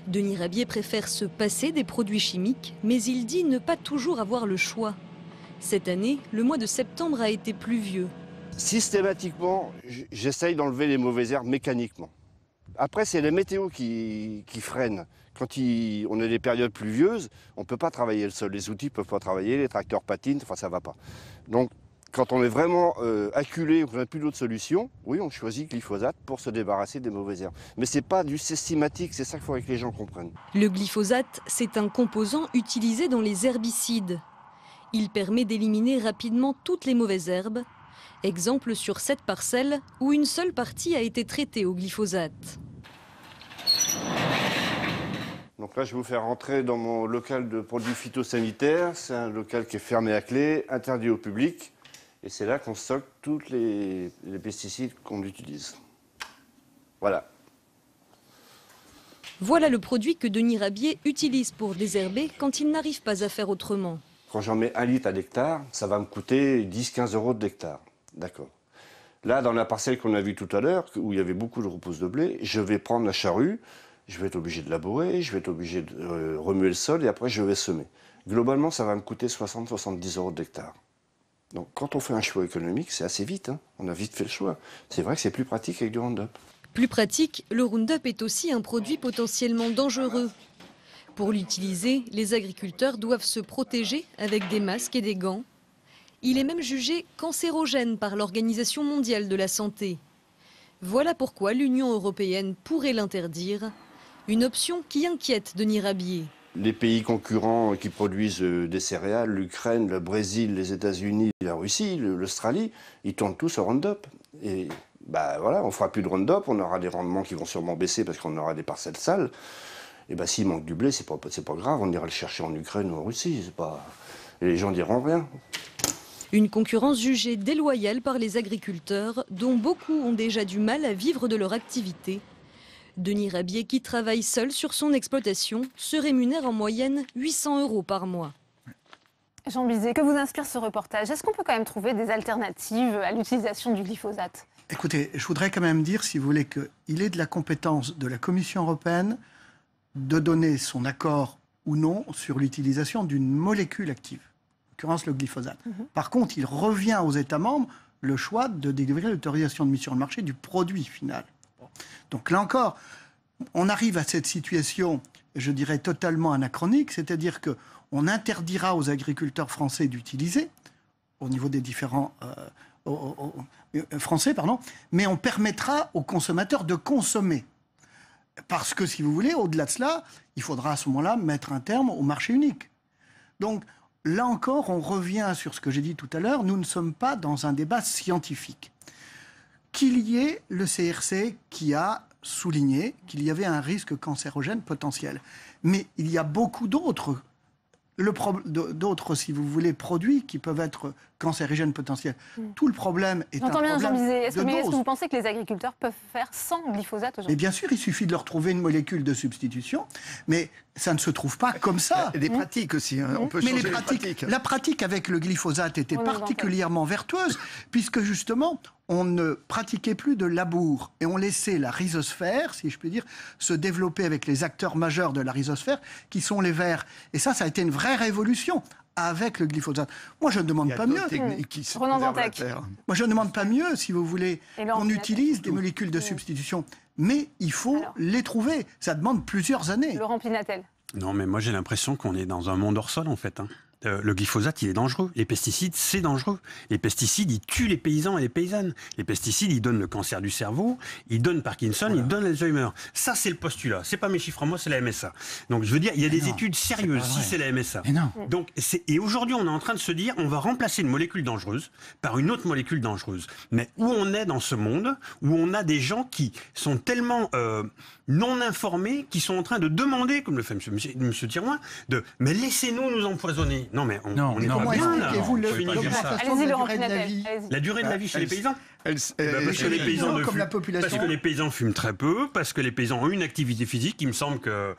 Denis Rabier préfère se passer des produits chimiques, mais il dit ne pas toujours avoir le choix. Cette année, le mois de septembre a été pluvieux. Systématiquement, j'essaye d'enlever les mauvaises herbes mécaniquement. Après, c'est les météos qui freinent. Quand on a des périodes pluvieuses, on ne peut pas travailler le sol. Les outils ne peuvent pas travailler, les tracteurs patinent, enfin ça ne va pas. Donc, quand on est vraiment acculé, qu'on n'a plus d'autre solution, oui, on choisit glyphosate pour se débarrasser des mauvaises herbes. Mais ce n'est pas du systématique, c'est ça qu'il faudrait que les gens comprennent. Le glyphosate, c'est un composant utilisé dans les herbicides. Il permet d'éliminer rapidement toutes les mauvaises herbes. Exemple sur cette parcelle où une seule partie a été traitée au glyphosate. Donc là, je vais vous faire rentrer dans mon local de produits phytosanitaires. C'est un local qui est fermé à clé, interdit au public. Et c'est là qu'on stocke tous les pesticides qu'on utilise. Voilà. Voilà le produit que Denis Rabier utilise pour désherber quand il n'arrive pas à faire autrement. Quand j'en mets 1 litre à l'hectare, ça va me coûter 10-15 euros de l'hectare. D'accord. Là, dans la parcelle qu'on a vue tout à l'heure, où il y avait beaucoup de repousses de blé, je vais prendre la charrue, je vais être obligé de labourer, je vais être obligé de remuer le sol et après je vais semer. Globalement, ça va me coûter 60-70 euros de l'hectare. Donc quand on fait un choix économique, c'est assez vite, hein. On a vite fait le choix. C'est vrai que c'est plus pratique avec du Roundup. Plus pratique, le Roundup est aussi un produit potentiellement dangereux. Pour l'utiliser, les agriculteurs doivent se protéger avec des masques et des gants. Il est même jugé cancérogène par l'Organisation mondiale de la santé. Voilà pourquoi l'Union européenne pourrait l'interdire, une option qui inquiète Denis Rabier. Les pays concurrents qui produisent des céréales, l'Ukraine, le Brésil, les États-Unis, la Russie, l'Australie, ils tournent tous au Roundup. Et bah voilà, on fera plus de Roundup, on aura des rendements qui vont sûrement baisser parce qu'on aura des parcelles sales. Et bah s'il manque du blé, c'est pas grave, on ira le chercher en Ukraine ou en Russie. Et les gens diront rien. Une concurrence jugée déloyale par les agriculteurs, dont beaucoup ont déjà du mal à vivre de leur activité. Denis Rabier, qui travaille seul sur son exploitation, se rémunère en moyenne 800 euros par mois. Jean Bizet, que vous inspire ce reportage? Est-ce qu'on peut quand même trouver des alternatives à l'utilisation du glyphosate? Écoutez, je voudrais quand même dire, si vous voulez, qu'il est de la compétence de la Commission européenne de donner son accord ou non sur l'utilisation d'une molécule active, en l'occurrence le glyphosate. Par contre, il revient aux États membres le choix de délivrer l'autorisation de mise sur le marché du produit final. Donc là encore, on arrive à cette situation, je dirais, totalement anachronique, c'est-à-dire qu'on interdira aux agriculteurs français d'utiliser, au niveau des différents français, mais on permettra aux consommateurs de consommer. Parce que, si vous voulez, au-delà de cela, il faudra à ce moment-là mettre un terme au marché unique. Donc, là encore, on revient sur ce que j'ai dit tout à l'heure, nous ne sommes pas dans un débat scientifique. Qu'il y ait le CRC qui a souligné qu'il y avait un risque cancérogène potentiel. Mais il y a beaucoup d'autres, si vous voulez, produits qui peuvent être cancérigène potentiel. Tout le problème est un J'entends bien, Jean problème Bizet. Est-ce de que dose. vous pensez que les agriculteurs peuvent faire sans glyphosate aujourd'hui? Et bien sûr, il suffit de leur trouver une molécule de substitution, mais ça ne se trouve pas comme ça. Et des pratiques aussi, on peut Mais changer les les pratiques, pratiques. la pratique avec le glyphosate était particulièrement vertueuse, puisque justement, on ne pratiquait plus de labour et on laissait la rhizosphère, si je puis dire, se développer avec les acteurs majeurs de la rhizosphère, qui sont les vers. Et ça a été une vraie révolution avec le glyphosate. Moi, je ne demande pas mieux. Ronan Dantec. Moi, je ne demande pas mieux, si vous voulez, qu'on utilise des molécules de substitution. Mais il faut les trouver. Ça demande plusieurs années. Laurent Pinatel. Non, mais moi j'ai l'impression qu'on est dans un monde hors sol en fait. Le glyphosate, il est dangereux. Les pesticides, c'est dangereux. Les pesticides, ils tuent les paysans et les paysannes. Les pesticides, ils donnent le cancer du cerveau, ils donnent Parkinson, ils donnent l'Alzheimer. Ça, c'est le postulat. C'est pas mes chiffres à moi, c'est la MSA. Donc, je veux dire, il y a des études sérieuses si c'est la MSA. Donc, et aujourd'hui, on est en train de se dire, on va remplacer une molécule dangereuse par une autre molécule dangereuse. Mais où on est dans ce monde, où on a des gens qui sont tellement non informés, qui sont en train de demander, comme le fait M. Thirouin, mais laissez-nous nous empoisonner. Non, mais on est pas bien, là. Expliquez-vous l'augmentation de la durée de la vie. La durée de la vie chez les paysans. Parce que les paysans comme la population. Parce que les paysans fument très peu, parce que les paysans ont une activité physique. Il me semble que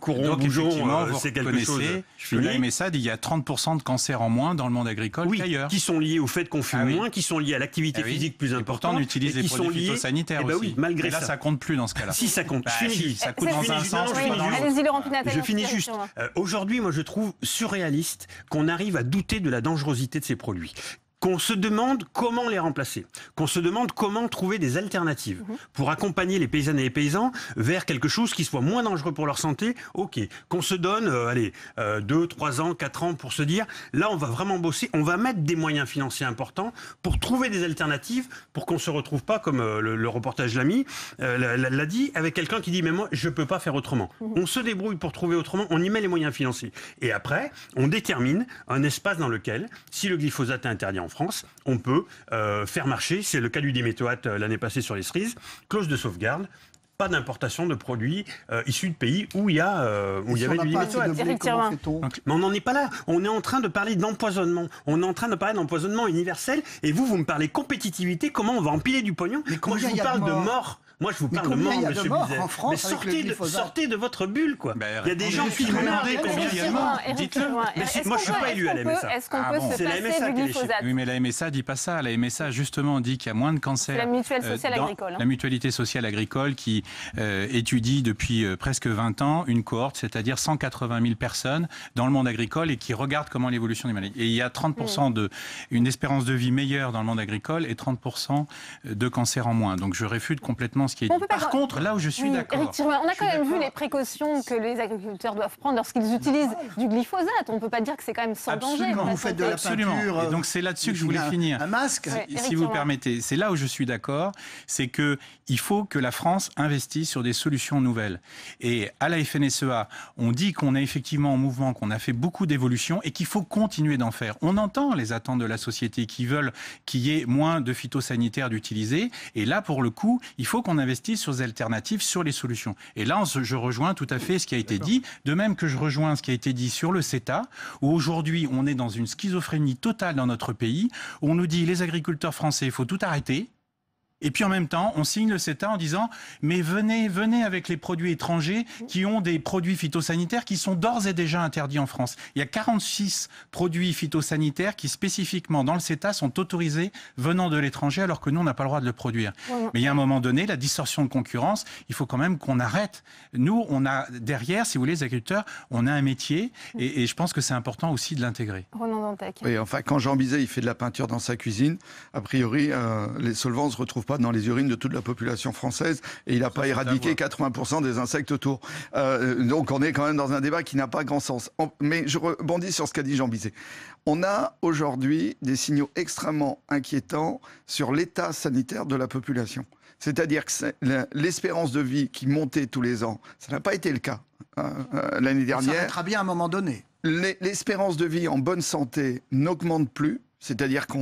courons, bougeons, c'est quelque chose. Que la MSA dit il y a 30% de cancers en moins dans le monde agricole qu'ailleurs. Qui sont liés au fait qu'on fume moins, qui sont liés à l'activité physique plus importante. Pourtant, on utilise les produits phytosanitaires aussi. Oui, malgré ça. Et là, ça compte plus dans ce cas-là. Si, ça compte. Ça coûte dans un sens. Allez-y, Laurent Pinatel. Je finis juste. Aujourd'hui, moi, je trouve surréaliste qu'on arrive à douter de la dangerosité de ces produits. Qu'on se demande comment les remplacer, qu'on se demande comment trouver des alternatives pour accompagner les paysannes et les paysans vers quelque chose qui soit moins dangereux pour leur santé, ok. Qu'on se donne, 2, 3 ans, 4 ans pour se dire, là on va vraiment bosser, on va mettre des moyens financiers importants pour trouver des alternatives, pour qu'on ne se retrouve pas, comme le reportage l'a dit, avec quelqu'un qui dit, mais moi je ne peux pas faire autrement. On se débrouille pour trouver autrement, on y met les moyens financiers. Et après, on détermine un espace dans lequel, si le glyphosate est interdit en France, on peut faire marcher, c'est le cas du diméthoate l'année passée sur les cerises, clause de sauvegarde, pas d'importation de produits issus de pays où il y avait du diméthoate. Mais on n'en est pas là. On est en train de parler d'empoisonnement. On est en train de parler d'empoisonnement universel. Et vous me parlez compétitivité, comment on va empiler du pognon. Moi, je vous parle de mort. Moi, je vous parle de mort, monsieur Bizet. Mais sortez de votre bulle, quoi. Il y a des gens qui me demandent combien il y a de morts. Dites-le. Moi, je ne suis pas élu à la MSA. Est-ce qu'on peut se passer du glyphosate? Oui, mais la MSA ne dit pas ça. La MSA, justement, dit qu'il y a moins de cancers. C'est la mutuelle sociale agricole. La mutualité sociale agricole qui étudie depuis presque 20 ans une cohorte, c'est-à-dire 180 000 personnes dans le monde agricole et qui regarde comment l'évolution des maladies. Et il y a 30% une espérance de vie meilleure dans le monde agricole et 30% de cancers en moins. Donc je réfute complètement ce qui est dit. Par contre, là où je suis d'accord... Éric Thirouin, on a quand même vu les précautions que les agriculteurs doivent prendre lorsqu'ils utilisent du glyphosate. On ne peut pas dire que c'est quand même sans danger. Vous faites de la peinture... Et donc c'est là-dessus que je voulais finir. Un masque. Si vous permettez. C'est là où je suis d'accord. C'est qu'il faut que la France investisse sur des solutions nouvelles. Et à la FNSEA, on dit qu'on est effectivement en mouvement, qu'on a fait beaucoup d'évolutions et qu'il faut continuer d'en faire. On entend les attentes de la société qui veulent qu'il y ait moins de phytosanitaires d'utiliser. Et là, pour le coup, il faut qu'on investisse sur des alternatives, sur les solutions. Et là, je rejoins tout à fait ce qui a été dit, de même que je rejoins ce qui a été dit sur le CETA, où aujourd'hui, on est dans une schizophrénie totale dans notre pays, où on nous dit les agriculteurs français, il faut tout arrêter. Et puis en même temps, on signe le CETA en disant « mais venez avec les produits étrangers qui ont des produits phytosanitaires qui sont d'ores et déjà interdits en France ». Il y a 46 produits phytosanitaires qui spécifiquement dans le CETA sont autorisés venant de l'étranger alors que nous, on n'a pas le droit de le produire. Mais il y a un moment donné, la distorsion de concurrence, il faut quand même qu'on arrête. Nous, on a derrière, si vous voulez, les agriculteurs, on a un métier et je pense que c'est important aussi de l'intégrer. Ronan Dantec. Oui, enfin, quand Jean Bizet il fait de la peinture dans sa cuisine, a priori, les solvants ne se retrouvent pas dans les urines de toute la population française et il n'a pas éradiqué 80% des insectes autour. Donc on est quand même dans un débat qui n'a pas grand sens. Mais je rebondis sur ce qu'a dit Jean Bizet. On a aujourd'hui des signaux extrêmement inquiétants sur l'état sanitaire de la population. C'est-à-dire que l'espérance de vie qui montait tous les ans, ça n'a pas été le cas l'année dernière. Ça s'arrêtera bien à un moment donné. L'espérance de vie en bonne santé n'augmente plus. C'est-à-dire que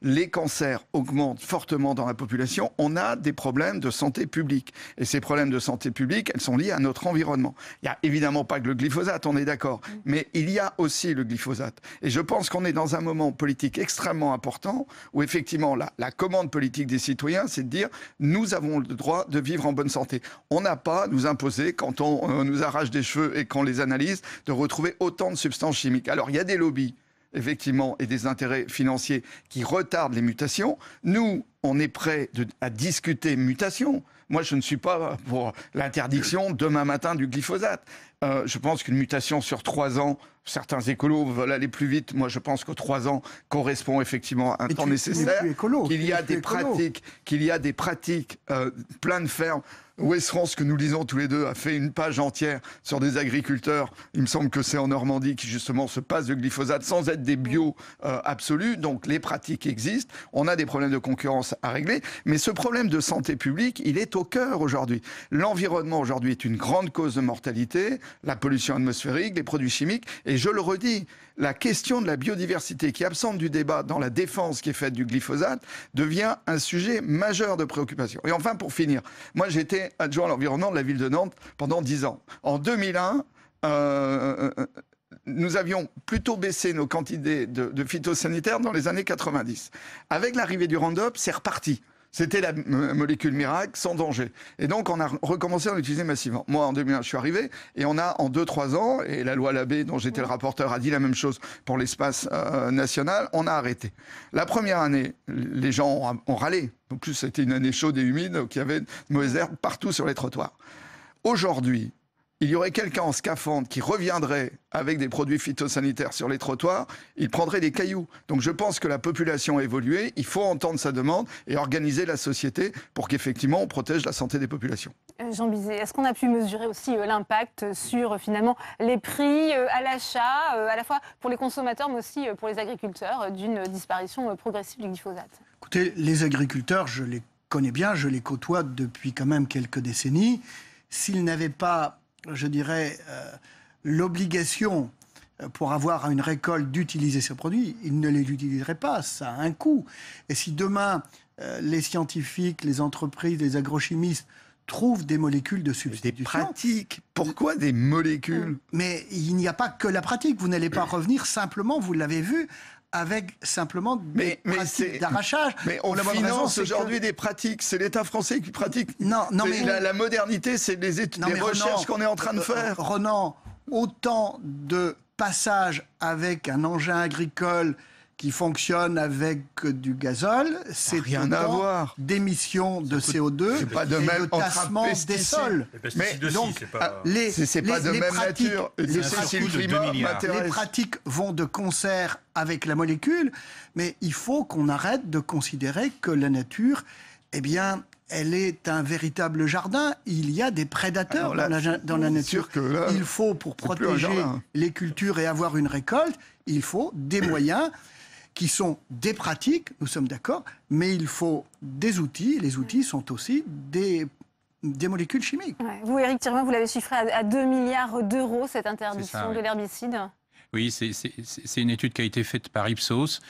les cancers augmentent fortement dans la population. On a des problèmes de santé publique. Et ces problèmes de santé publique, elles sont liées à notre environnement. Il n'y a évidemment pas que le glyphosate, on est d'accord. Mais il y a aussi le glyphosate. Et je pense qu'on est dans un moment politique extrêmement important où effectivement la commande politique des citoyens, c'est de dire nous avons le droit de vivre en bonne santé. On n'a pas à nous imposer, quand on nous arrache des cheveux et qu'on les analyse, de retrouver autant de substances chimiques. Alors il y a des lobbies effectivement, et des intérêts financiers qui retardent les mutations. Nous, on est prêts à discuter mutation. Moi, je ne suis pas pour l'interdiction demain matin du glyphosate. Je pense qu'une mutation sur 3 ans, certains écolos veulent aller plus vite. Moi, je pense que 3 ans correspond effectivement à un temps nécessaire. Qu'il y a des pratiques, plein de fermes. Ouest France, que nous lisons tous les deux, a fait une page entière sur des agriculteurs. Il me semble que c'est en Normandie qui justement se passent de glyphosate sans être des bio absolus. Donc les pratiques existent. On a des problèmes de concurrence à régler. Mais ce problème de santé publique, il est au cœur aujourd'hui. L'environnement aujourd'hui est une grande cause de mortalité. La pollution atmosphérique, les produits chimiques. Et je le redis, la question de la biodiversité qui est absente du débat dans la défense qui est faite du glyphosate devient un sujet majeur de préoccupation. Et enfin, pour finir, moi j'ai été adjoint à l'environnement de la ville de Nantes pendant 10 ans. En 2001, nous avions plutôt baissé nos quantités de phytosanitaires dans les années 90. Avec l'arrivée du Roundup, c'est reparti. C'était la molécule miracle, sans danger. Et donc, on a recommencé à l'utiliser massivement. Moi, en 2001, je suis arrivé, et on a, en 2-3 ans, et la loi Labbé, dont j'étais le rapporteur, a dit la même chose pour l'espace national, on a arrêté. La première année, les gens ont râlé. En plus, c'était une année chaude et humide, donc il y avait de mauvaises herbes partout sur les trottoirs. Aujourd'hui, il y aurait quelqu'un en scaphandre qui reviendrait avec des produits phytosanitaires sur les trottoirs, il prendrait des cailloux. Donc je pense que la population a évolué, il faut entendre sa demande et organiser la société pour qu'effectivement on protège la santé des populations. Jean Bizet, est-ce qu'on a pu mesurer aussi l'impact sur finalement les prix à l'achat, à la fois pour les consommateurs mais aussi pour les agriculteurs, d'une disparition progressive du glyphosate? Écoutez, les agriculteurs, je les connais bien, je les côtoie depuis quand même quelques décennies. S'ils n'avaient pas, je dirais, l'obligation pour avoir une récolte d'utiliser ce produit, ils ne les utiliseraient pas, ça a un coût. Et si demain, les scientifiques, les entreprises, les agrochimistes trouvent des molécules de substitution... Des pratiques. Pourquoi des molécules? Mais il n'y a pas que la pratique, vous n'allez pas revenir simplement, vous l'avez vu, avec simplement des pratiques d'arrachage. Mais on finance aujourd'hui des pratiques. C'est l'État français qui pratique. Non, mais la modernité, c'est les recherches qu'on est en train de faire. Ronan, autant de passages avec un engin agricole qui fonctionne avec du gazole, c'est rien à voir. D'émissions de CO2 pas de et même de tassement des sols. Mais donc, c'est pas de même nature. Les pratiques vont de concert avec la molécule, mais il faut qu'on arrête de considérer que la nature, eh bien, elle est un véritable jardin. Il y a des prédateurs dans la nature. Il faut, pour protéger les cultures et avoir une récolte, il faut des moyens qui sont des pratiques, nous sommes d'accord, mais il faut des outils, et les outils sont aussi des molécules chimiques. Ouais. Vous, Éric Thirion, vous l'avez chiffré à 2 milliards d'euros, cette interdiction de l'herbicide. Oui, c'est une étude qui a été faite par Ipsos,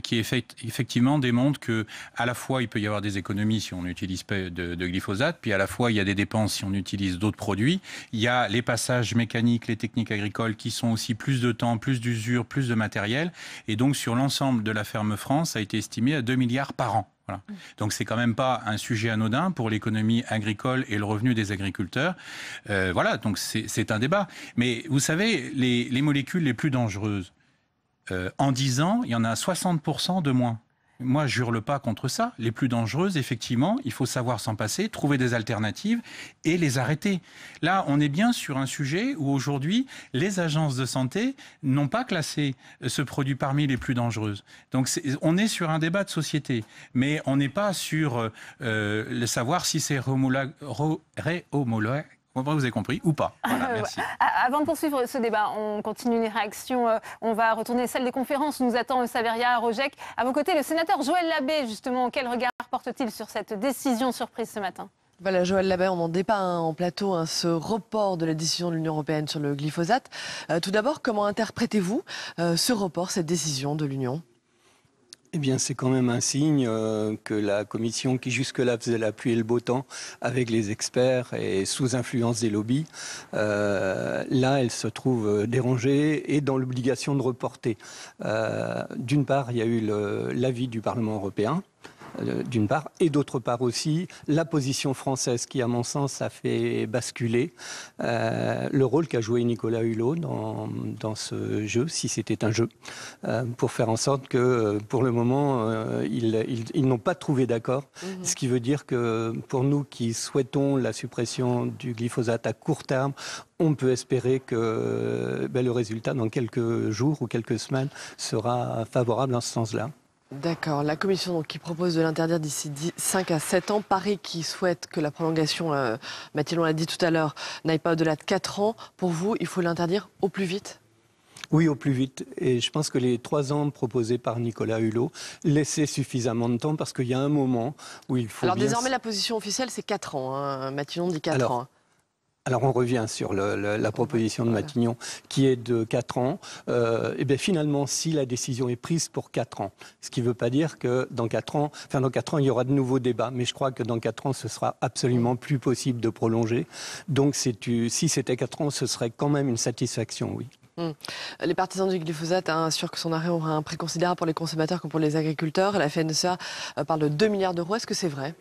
qui effectivement démontre que à la fois il peut y avoir des économies si on n'utilise pas de glyphosate, puis à la fois il y a des dépenses si on utilise d'autres produits. Il y a les passages mécaniques, les techniques agricoles qui sont aussi plus de temps, plus d'usure, plus de matériel. Et donc sur l'ensemble de la ferme France, ça a été estimé à 2 milliards par an. Voilà. Donc c'est quand même pas un sujet anodin pour l'économie agricole et le revenu des agriculteurs. Voilà, donc c'est un débat. Mais vous savez, les molécules les plus dangereuses, en 10 ans, il y en a 60% de moins. Moi, je hurle pas contre ça. Les plus dangereuses, effectivement, il faut savoir s'en passer, trouver des alternatives et les arrêter. Là, on est bien sur un sujet où aujourd'hui, les agences de santé n'ont pas classé ce produit parmi les plus dangereuses. Donc, on est sur un débat de société, mais on n'est pas sur le savoir si c'est réhomologué. Vous avez compris ou pas? Voilà, merci. Avant de poursuivre ce débat, on continue les réactions. On va retourner salle des conférences. Nous attend Saveria Rojek. À vos côtés, le sénateur Joël Labbé, justement. Quel regard porte-t-il sur cette décision surprise ce matin? Voilà, Joël Labbé, on n'en débat en plateau, ce report de la décision de l'Union européenne sur le glyphosate. Tout d'abord, comment interprétez-vous ce report, cette décision de l'Union? Eh bien, c'est quand même un signe que la commission, qui jusque-là faisait la pluie et le beau temps avec les experts et sous influence des lobbies, là, elle se trouve dérangée et dans l'obligation de reporter. D'une part, il y a eu l'avis du Parlement européen, d'une part, et d'autre part aussi la position française qui, à mon sens, a fait basculer le rôle qu'a joué Nicolas Hulot dans ce jeu, si c'était un jeu, pour faire en sorte que, pour le moment, ils n'ont pas trouvé d'accord, ce qui veut dire que pour nous qui souhaitons la suppression du glyphosate à court terme, on peut espérer que le résultat, dans quelques jours ou quelques semaines, sera favorable en ce sens-là. D'accord. La commission donc, qui propose de l'interdire d'ici 5 à 7 ans. Paris qui souhaite que la prolongation, Mathilde, on l'a dit tout à l'heure, n'aille pas au-delà de 4 ans. Pour vous, il faut l'interdire au plus vite? Oui, au plus vite. Et je pense que les 3 ans proposés par Nicolas Hulot laissaient suffisamment de temps parce qu'il y a un moment où il faut. Alors désormais, la position officielle, c'est 4 ans. Hein. Mathilde dit 4 ans. Alors on revient sur la proposition de Matignon qui est de 4 ans. Et bien finalement, si la décision est prise pour 4 ans, ce qui ne veut pas dire que dans 4 ans, il y aura de nouveaux débats. Mais je crois que dans 4 ans, ce sera absolument plus possible de prolonger. Donc si c'était 4 ans, ce serait quand même une satisfaction, oui. Les partisans du glyphosate assurent que son arrêt aura un prix considérable pour les consommateurs comme pour les agriculteurs. La FNSEA parle de 2 milliards d'euros. Est-ce que c'est vrai ?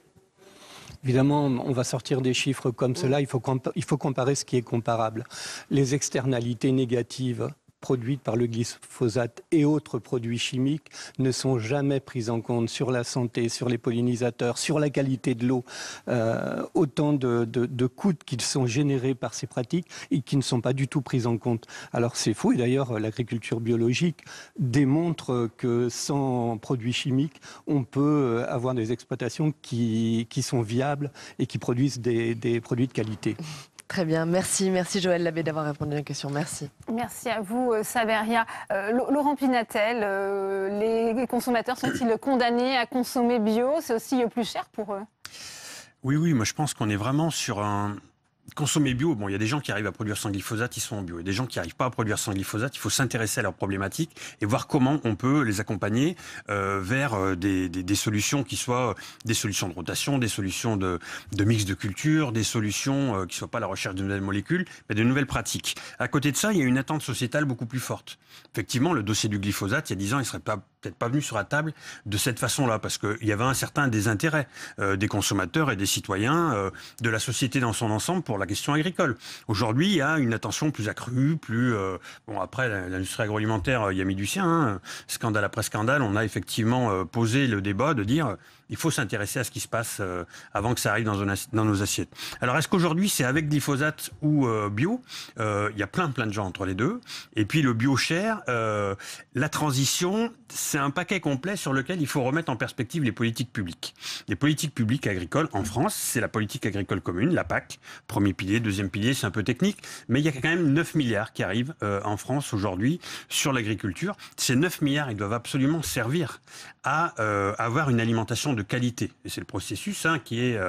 Évidemment, on va sortir des chiffres comme cela. Il faut comparer ce qui est comparable. Les externalités négatives produites par le glyphosate et autres produits chimiques ne sont jamais prises en compte sur la santé, sur les pollinisateurs, sur la qualité de l'eau. Autant de coûts qui sont générés par ces pratiques et qui ne sont pas du tout prises en compte. Alors c'est faux, et d'ailleurs l'agriculture biologique démontre que sans produits chimiques, on peut avoir des exploitations qui sont viables et qui produisent des produits de qualité. Très bien, merci Joël Labbé d'avoir répondu à la question, merci. Merci à vous Saveria. Laurent Pinatel, les consommateurs sont-ils condamnés à consommer bio? C'est aussi plus cher pour eux? Oui, moi je pense qu'on est vraiment sur un... Consommer bio, bon, il y a des gens qui arrivent à produire sans glyphosate, ils sont en bio. Et des gens qui n'arrivent pas à produire sans glyphosate, il faut s'intéresser à leurs problématiques et voir comment on peut les accompagner vers des solutions qui soient des solutions de rotation, des solutions de mix de culture, des solutions qui ne soient pas la recherche de nouvelles molécules, mais de nouvelles pratiques. À côté de ça, il y a une attente sociétale beaucoup plus forte. Effectivement, le dossier du glyphosate, il y a 10 ans, il ne serait peut-être pas venu sur la table de cette façon-là, parce qu'il y avait un certain désintérêt des consommateurs et des citoyens, de la société dans son ensemble pour la question agricole. Aujourd'hui, il y a une attention plus accrue, bon, après, l'industrie agroalimentaire y a mis du sien, hein. Scandale après scandale, on a effectivement posé le débat de dire il faut s'intéresser à ce qui se passe avant que ça arrive dans nos assiettes. Alors, est-ce qu'aujourd'hui, c'est avec glyphosate ou bio? Il y a plein de gens entre les deux. Et puis, le bio cher, la transition, c'est un paquet complet sur lequel il faut remettre en perspective les politiques publiques. Les politiques publiques agricoles en France, c'est la politique agricole commune, la PAC. Premier pilier, deuxième pilier, c'est un peu technique. Mais il y a quand même 9 milliards qui arrivent en France aujourd'hui sur l'agriculture. Ces 9 milliards, ils doivent absolument servir à avoir une alimentation de qualité. Et c'est le processus qui est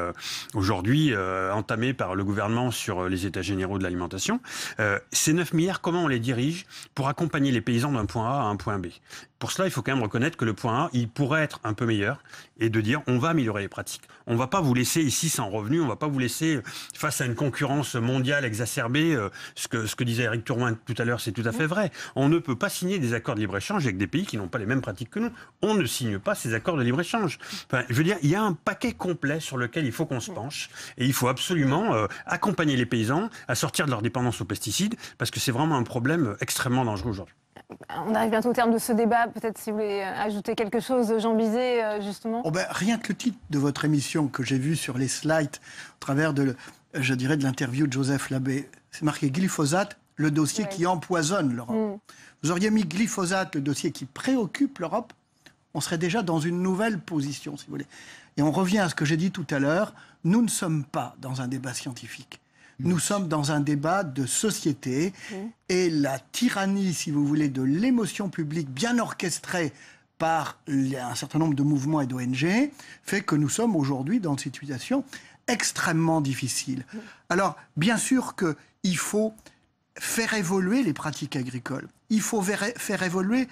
aujourd'hui entamé par le gouvernement sur les états généraux de l'alimentation. Ces 9 milliards, comment on les dirige pour accompagner les paysans d'un point A à un point B? Pour cela, il faut quand même reconnaître que le point A, il pourrait être un peu meilleur et de dire on va améliorer les pratiques. On ne va pas vous laisser ici sans revenu, on ne va pas vous laisser face à une concurrence mondiale exacerbée. Ce que disait Éric Tourmin tout à l'heure, c'est tout à fait vrai. On ne peut pas signer des accords de libre-échange avec des pays qui n'ont pas les mêmes pratiques que nous. On ne signe pas ces accords de libre-échange. Enfin, je veux dire, il y a un paquet complet sur lequel il faut qu'on se penche et il faut absolument accompagner les paysans à sortir de leur dépendance aux pesticides parce que c'est vraiment un problème extrêmement dangereux aujourd'hui. On arrive bientôt au terme de ce débat. Peut-être si vous voulez ajouter quelque chose, Jean Bizet, justement. Rien que le titre de votre émission que j'ai vu sur les slides, au travers de l'interview de Joseph Labbé, c'est marqué glyphosate, le dossier qui empoisonne l'Europe. Vous auriez mis glyphosate, le dossier qui préoccupe l'Europe, on serait déjà dans une nouvelle position, si vous voulez. Et on revient à ce que j'ai dit tout à l'heure, nous ne sommes pas dans un débat scientifique. Nous sommes dans un débat de société et la tyrannie, si vous voulez, de l'émotion publique bien orchestrée par un certain nombre de mouvements et d'ONG fait que nous sommes aujourd'hui dans une situation extrêmement difficile. Alors, bien sûr qu'il faut faire évoluer les pratiques agricoles. Il faut faire évoluer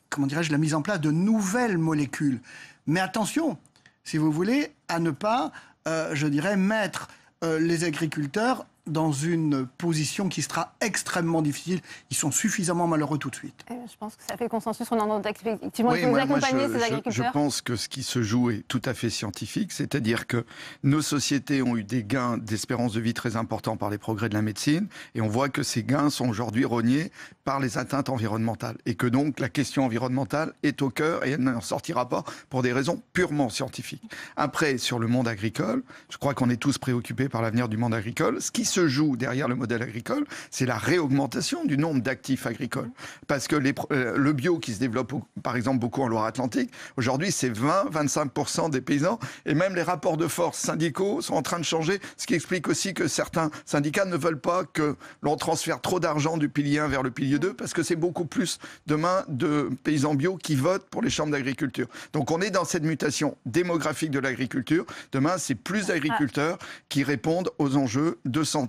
comment dirais-je, la mise en place de nouvelles molécules. Mais attention, si vous voulez, à ne pas, je dirais, mettre les agriculteurs dans une position qui sera extrêmement difficile. Ils sont suffisamment malheureux tout de suite. Je pense que ça fait consensus. On en effectivement, oui, il faut vous accompagner, ces agriculteurs. Je pense que ce qui se joue est tout à fait scientifique, c'est-à-dire que nos sociétés ont eu des gains d'espérance de vie très importants par les progrès de la médecine, et on voit que ces gains sont aujourd'hui rognés par les atteintes environnementales, et que donc la question environnementale est au cœur, et elle n'en sortira pas pour des raisons purement scientifiques. Après, sur le monde agricole, je crois qu'on est tous préoccupés par l'avenir du monde agricole. Ce qui se joue derrière le modèle agricole, c'est la réaugmentation du nombre d'actifs agricoles. Parce que le bio qui se développe, par exemple, beaucoup en Loire-Atlantique, aujourd'hui, c'est 20-25% des paysans. Et même les rapports de force syndicaux sont en train de changer, ce qui explique aussi que certains syndicats ne veulent pas que l'on transfère trop d'argent du pilier 1 vers le pilier 2, parce que c'est beaucoup plus, demain, de paysans bio qui votent pour les chambres d'agriculture. Donc on est dans cette mutation démographique de l'agriculture. Demain, c'est plus d'agriculteurs qui répondent aux enjeux de santé,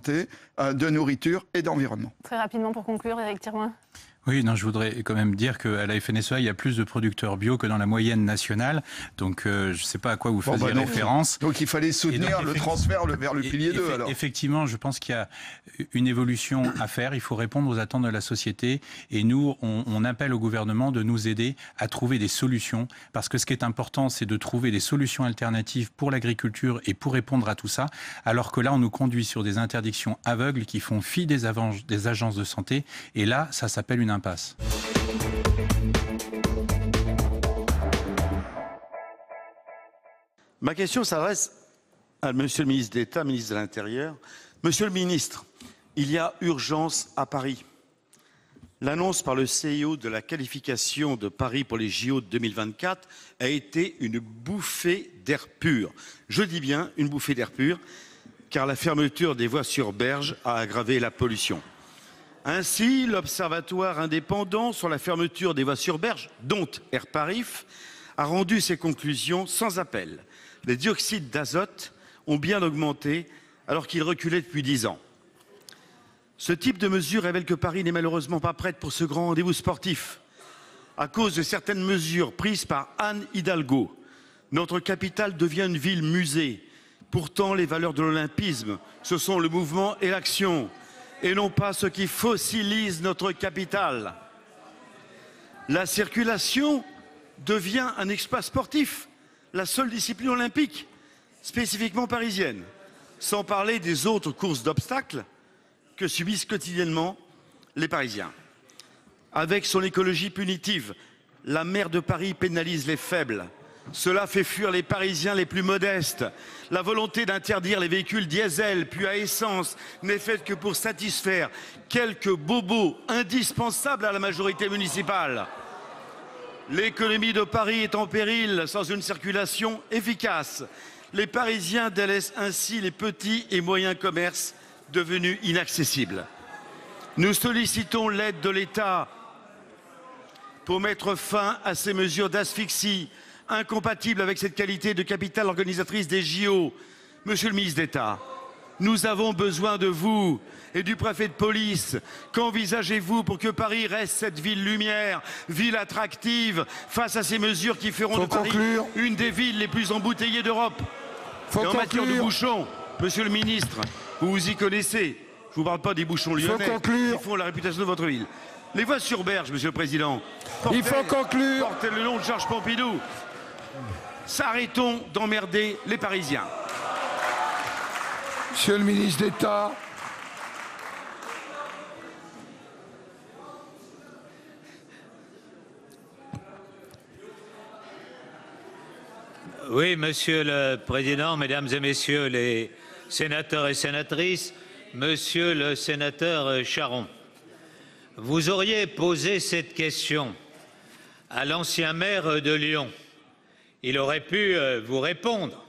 de nourriture et d'environnement. Très rapidement pour conclure, Éric Thirouin. Oui, non, je voudrais quand même dire qu'à la FNSEA, il y a plus de producteurs bio que dans la moyenne nationale. Donc, je ne sais pas à quoi vous faisiez référence. Donc, il fallait soutenir le transfert vers le pilier 2, alors. Effectivement, je pense qu'il y a une évolution à faire. Il faut répondre aux attentes de la société. Et nous, on appelle au gouvernement de nous aider à trouver des solutions. Parce que ce qui est important, c'est de trouver des solutions alternatives pour l'agriculture et pour répondre à tout ça. Alors que là, on nous conduit sur des interdictions aveugles qui font fi des agences de santé. Et là, ça s'appelle une impasse. Ma question s'adresse à Monsieur le ministre d'État, ministre de l'Intérieur. Monsieur le ministre, il y a urgence à Paris. L'annonce par le CIO de la qualification de Paris pour les JO de 2024 a été une bouffée d'air pur. Je dis bien une bouffée d'air pur, car la fermeture des voies sur berge a aggravé la pollution. Ainsi, l'Observatoire indépendant sur la fermeture des voies sur berge, dont Airparif, a rendu ses conclusions sans appel. Les dioxydes d'azote ont bien augmenté alors qu'ils reculaient depuis 10 ans. Ce type de mesure révèle que Paris n'est malheureusement pas prête pour ce grand rendez-vous sportif. À cause de certaines mesures prises par Anne Hidalgo, notre capitale devient une ville musée. Pourtant, les valeurs de l'olympisme, ce sont le mouvement et l'action, et non pas ce qui fossilise notre capitale. La circulation devient un exploit sportif, la seule discipline olympique, spécifiquement parisienne, sans parler des autres courses d'obstacles que subissent quotidiennement les Parisiens. Avec son écologie punitive, la maire de Paris pénalise les faibles. Cela fait fuir les Parisiens les plus modestes. La volonté d'interdire les véhicules diesel puis à essence n'est faite que pour satisfaire quelques bobos indispensables à la majorité municipale. L'économie de Paris est en péril sans une circulation efficace. Les Parisiens délaissent ainsi les petits et moyens commerces devenus inaccessibles. Nous sollicitons l'aide de l'État pour mettre fin à ces mesures d'asphyxie incompatibles avec cette qualité de capitale organisatrice des JO. Monsieur le ministre d'État, nous avons besoin de vous et du préfet de police. Qu'envisagez-vous pour que Paris reste cette ville lumière, ville attractive, face à ces mesures qui feront de Paris une des villes les plus embouteillées d'Europe? Et en matière de bouchons, monsieur le ministre, vous vous y connaissez. Je ne vous parle pas des bouchons lyonnais qui font la réputation de votre ville. Les voies sur berge, monsieur le président. Il faut conclure. Portez le nom de Georges Pompidou. S'arrêtons d'emmerder les Parisiens. Monsieur le ministre d'État. Oui, Monsieur le Président, Mesdames et Messieurs les sénateurs et sénatrices, Monsieur le sénateur Charon, vous auriez posé cette question à l'ancien maire de Lyon. Il aurait pu vous répondre.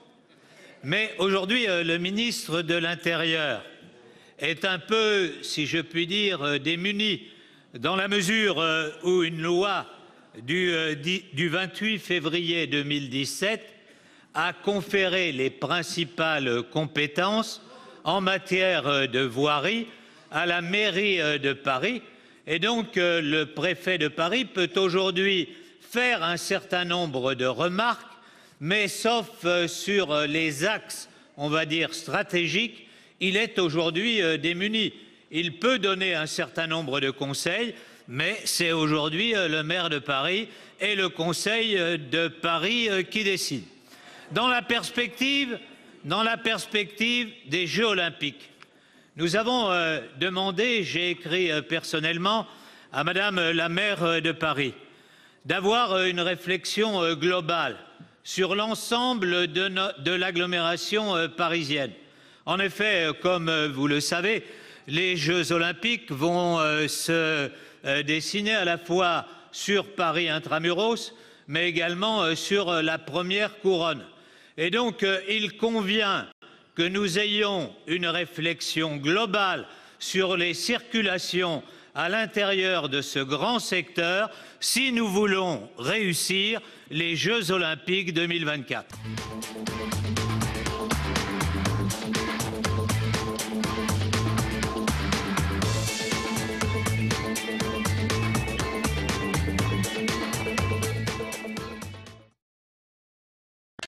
Mais aujourd'hui, le ministre de l'Intérieur est un peu, si je puis dire, démuni, dans la mesure où une loi du 28 février 2017 a conféré les principales compétences en matière de voirie à la mairie de Paris. Et donc, le préfet de Paris peut aujourd'hui faire un certain nombre de remarques, mais sauf sur les axes, on va dire, stratégiques, il est aujourd'hui démuni. Il peut donner un certain nombre de conseils, mais c'est aujourd'hui le maire de Paris et le Conseil de Paris qui décident. Dans la perspective des Jeux Olympiques, nous avons demandé, j'ai écrit personnellement à Madame la maire de Paris, d'avoir une réflexion globale sur l'ensemble de l'agglomération parisienne. En effet, comme vous le savez, les Jeux Olympiques vont se dessiner à la fois sur Paris intramuros, mais également sur la première couronne. Et donc, il convient que nous ayons une réflexion globale sur les circulations à l'intérieur de ce grand secteur si nous voulons réussir les Jeux Olympiques 2024.